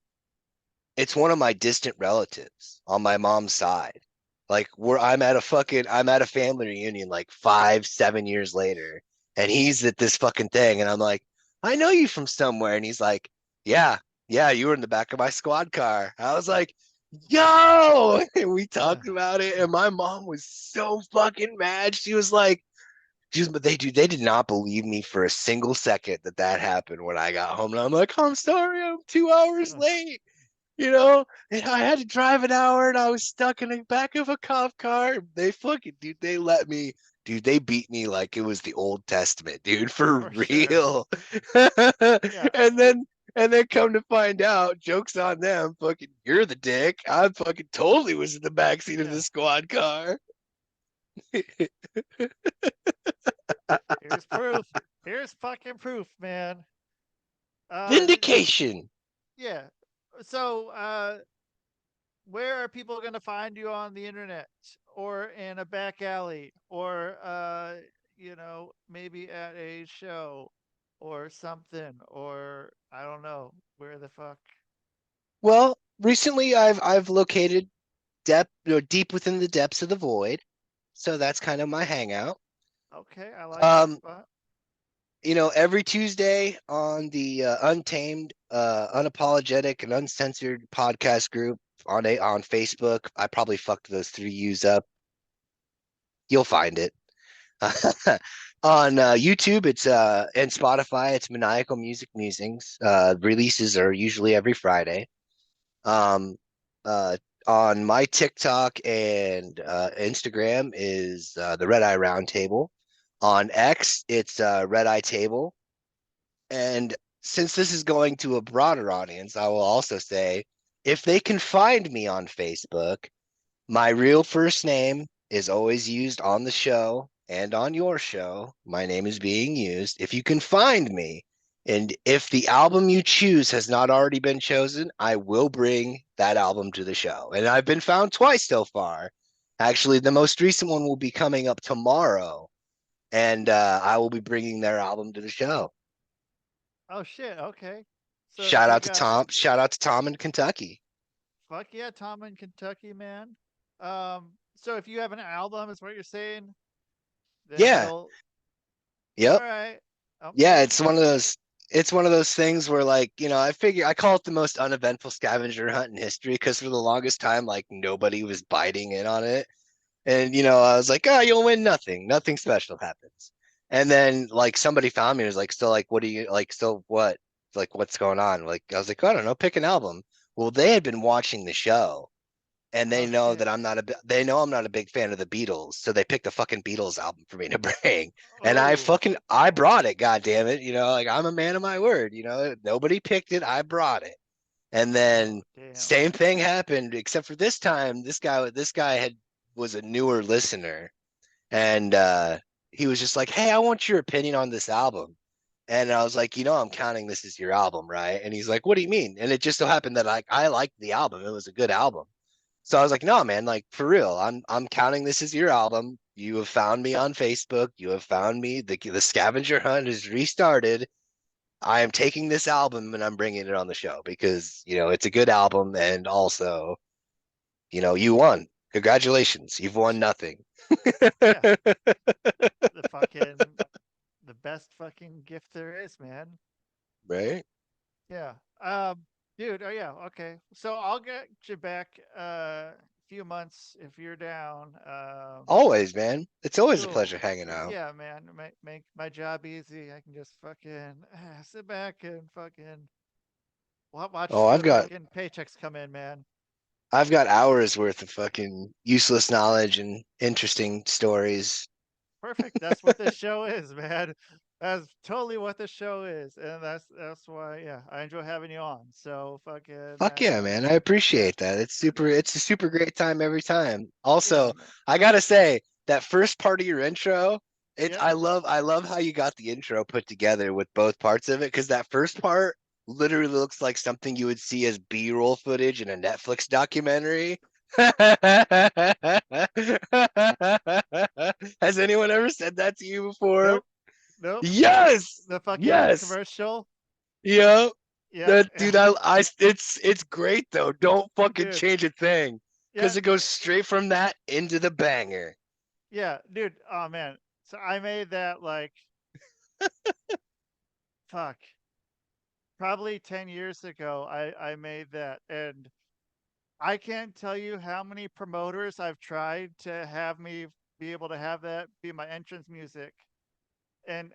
it's one of my distant relatives on my mom's side. Like I'm at a family reunion like 5, 7 years later, and he's at this fucking thing, and I'm like, "I know you from somewhere," and he's like, "Yeah, yeah, you were in the back of my squad car." I was like, "Yo!" And we talked about it, and my mom was so fucking mad. But they did not believe me for a single second that happened when I got home, and I'm like, "I'm sorry, I'm 2 hours late." And I had to drive an hour and I was stuck in the back of a cop car. They fucking, dude, they let me, dude, they beat me like it was the Old Testament, dude, for sure. real. Yeah. And then come to find out, joke's on them, fucking, you're the dick. I fucking totally was in the backseat of the squad car. Here's proof. Here's fucking proof, man. Vindication. Yeah. So where are people going to find you on the internet or in a back alley or maybe at a show or something, or I don't know where the fuck. Well, recently I've located deep within the depths of the void, so that's kind of my hangout. Okay, I like that Um, spot. every Tuesday on the Untamed, Unapologetic, and Uncensored podcast group on Facebook. I probably fucked those three U's up. You'll find it. On YouTube, it's and Spotify, it's Maniacal Music Musings. Releases are usually every Friday. Um, uh, on my TikTok and Instagram is the Red Eye Roundtable. On X, it's Red Eye Table. And since this is going to a broader audience, I will also say if they can find me on Facebook, my real first name is always used on the show and on your show. My name is being used. If you can find me, and if the album you choose has not already been chosen, I will bring that album to the show. And I've been found twice so far. Actually, the most recent one will be coming up tomorrow, and I will be bringing their album to the show. Oh shit, okay. So Shout you out to got Tom. Shout out to Tom in Kentucky. fuck yeah, Tom in Kentucky, man. So if you have an album, is what you're saying, then Yeah. you'll. All Yep. right. Yeah, Okay. it's one of those things where like, I figure I call it the most uneventful scavenger hunt in history because for the longest time like nobody was biting in on it. And I was like, "Oh, you'll win nothing. Nothing special happens." And then like somebody found me and was like, "So like what do you like so what? Like what's going on?" Like I was like, "I don't know, pick an album." Well, they had been watching the show and they Oh know shit. that they know I'm not a big fan of the Beatles, so they picked a fucking Beatles album for me to bring. And Oh. I brought it, god damn it. Like I'm a man of my word, nobody picked it, I brought it. And Oh then damn. same thing happened, except for this time, this guy had was a newer listener and he was just like, "Hey, I want your opinion on this album." And I was like, "I'm counting this as your album, right?" And he's like, "What do you mean?" And it just so happened that like I liked the album. It was a good album. So I was like, "No, man, like for real, I'm counting this as your album. You have found me on Facebook. You have found me. The scavenger hunt is restarted. I am taking this album and I'm bringing it on the show because it's a good album and also you won. Congratulations, you've won nothing." Yeah. The fucking the best fucking gift there is, man. Right? Yeah. Dude, oh yeah, okay. So I'll get you back few months if you're down. Always, man. It's always a Cool. pleasure hanging out. Yeah, man. Make my job easy. I can just fucking sit back and fucking watch Oh, the fucking paychecks come in, man. I've got hours worth of fucking useless knowledge and interesting stories. Perfect. That's what this show is, man. That's totally what this show is, and that's why, yeah, I enjoy having you on. So fucking Fuck yeah, man. I appreciate that. It's a super great time every time. yeah, Also, man. I gotta say, that first part of your intro, Yep. I love how you got the intro put together with both parts of it, because that first part literally looks like something you would see as B-roll footage in a Netflix documentary. Has anyone ever said that to you before? Nope. Nope. Yes. The fucking Yes. commercial. Yeah. Yep. That dude, it's great though. Don't fucking Dude. change a thing, Yeah. because it goes straight from that into the banger. Yeah, dude. Oh man. So I made that like fuck. Probably 10 years ago. I made that, and I can't tell you how many promoters I've tried to have me be able to have that be my entrance music. And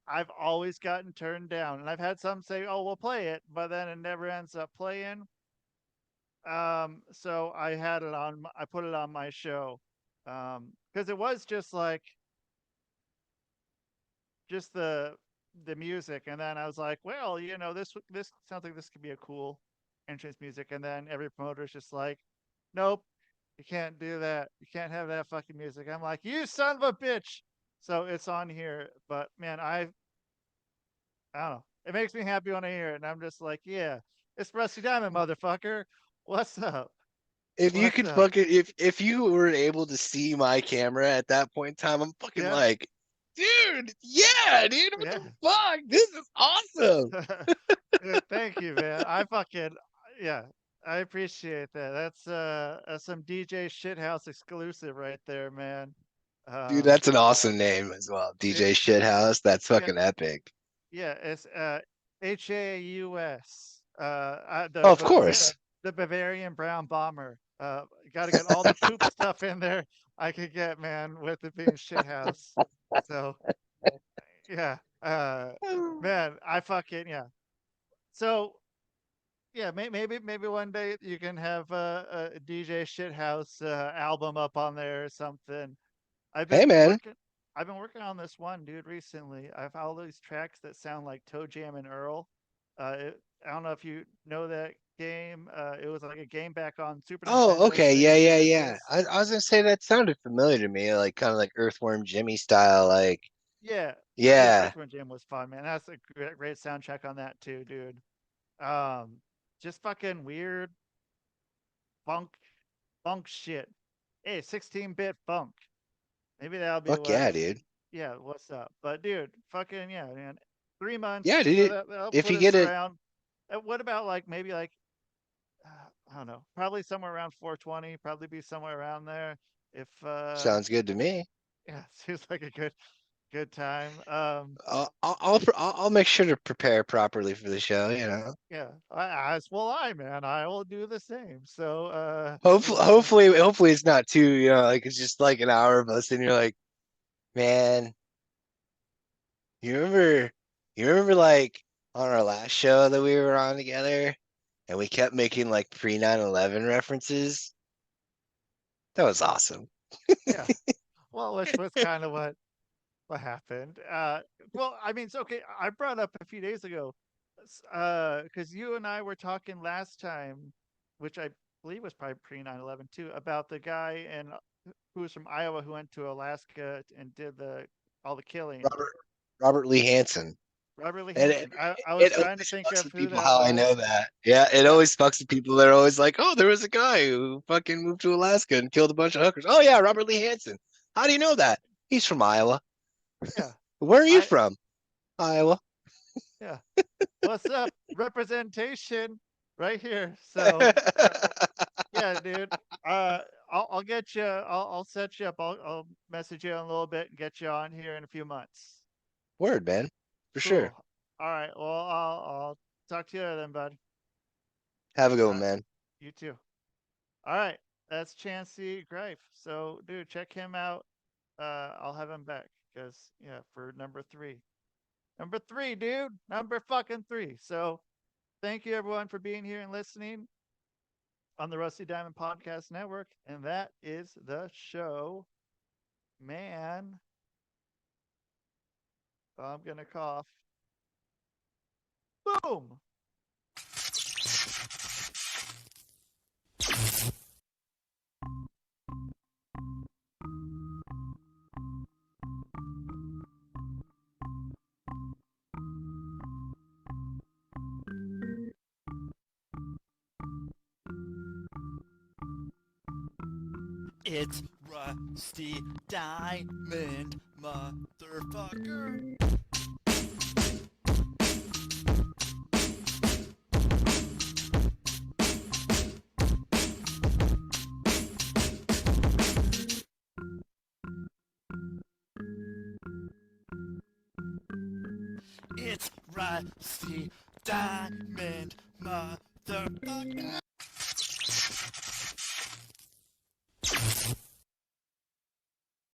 I've always gotten turned down. And I've had some say, "Oh, we'll play it," but then it never ends up playing. So I had it on. I put it on my show, because it was just like just the music, and then I was like, well, this sounds like this could be a cool entrance music, and then every promoter's just like, nope, you can't do that. You can't have that fucking music. I'm like, you son of a bitch. So it's on here, but man, I don't know. It makes me happy when I hear it, and I'm just like, yeah, it's Rusty Diamond, motherfucker. What's up? If you What's could up? fucking if you were able to see my camera at that point in time, I'm fucking Yeah. like, dude, yeah, dude, what Yeah. the fuck? This is awesome. Dude, thank you, man. I fucking yeah. I appreciate that. That's some DJ Shithouse exclusive right there, man. Dude, Um, that's an awesome name as well. it, DJ Shithouse. That's yeah, fucking epic. yeah. It's HAUS. Oh, of course. The Bavarian Brown Bomber. Got to get all the poop stuff in there I could get, man, with it being Shithouse. So yeah. Man, I fucking yeah. So yeah, maybe one day you can have a DJ Shithouse album up on there or something. I've Hey, been man. working. I've been working on this one, dude. Recently, I've all these tracks that sound like Toe Jam and Earl. I don't know if you know that game. It was like a game back on Super Oh, Nintendo, okay. Yeah, Sega yeah, yeah. Genesis. I was gonna say that sounded familiar to me, like kind of like Earthworm Jimmy style, like Yeah, yeah. yeah. Earthworm Jim was fun, man. That's a great soundtrack on that too, dude. Um, just fucking weird funk, funk shit. Hey, 16-bit funk. Maybe that'll be Fuck what, yeah, dude. yeah, what's up? But dude, fucking yeah, man. 3 months, Yeah, so dude. that'll If put you us get it, around. What about like maybe like I don't know, probably somewhere around 420, probably be somewhere around there. If sounds good to me. yeah, seems like a good time. I'll make sure to prepare properly for the show. You know. Yeah, as will I, man. I will do the same. So Hopefully it's not too. You know, like it's just like an hour of us, and you're like, man, you remember, you remember like on our last show that we were on together, and we kept making like pre 9/11 references. That was awesome. yeah, well, which was kind of what happened. Well, I mean, it's okay. I brought up a few days ago, because you and I were talking last time, which I believe was probably pre 9/11 too, about the guy who was from Iowa who went to Alaska and did the all the killing. Robert Robert Lee Hansen. Robert Lee And it, Hansen. I was it trying to always think fucks of with who people that how I know was. that. Yeah, it Yeah, always fucks with people. They're always like, "Oh, there was a guy who fucking moved to Alaska and killed a bunch of hookers." Oh yeah, Robert Lee Hansen. How do you know that? He's from Iowa. yeah. Where are you I from? Iowa. yeah. What's up? Representation right here. So yeah, dude. I'll get you. I'll set you up. I'll message you in a little bit and get you on here in a few months. Word, man. For sure. Cool. All right. Well, I'll talk to you later then, bud. Have a good All one, right. man. You too. All right. That's Chancy Grife. So, dude, check him out. I'll have him back because yeah, for number three. Number three, dude. Number fucking three. So, thank you everyone for being here and listening on the Rusty Diamond Podcast Network, and that is the show. Man, I'm gonna cough. Boom. It's Rusty Diamond, motherfucker. It's Rusty Diamond, motherfucker.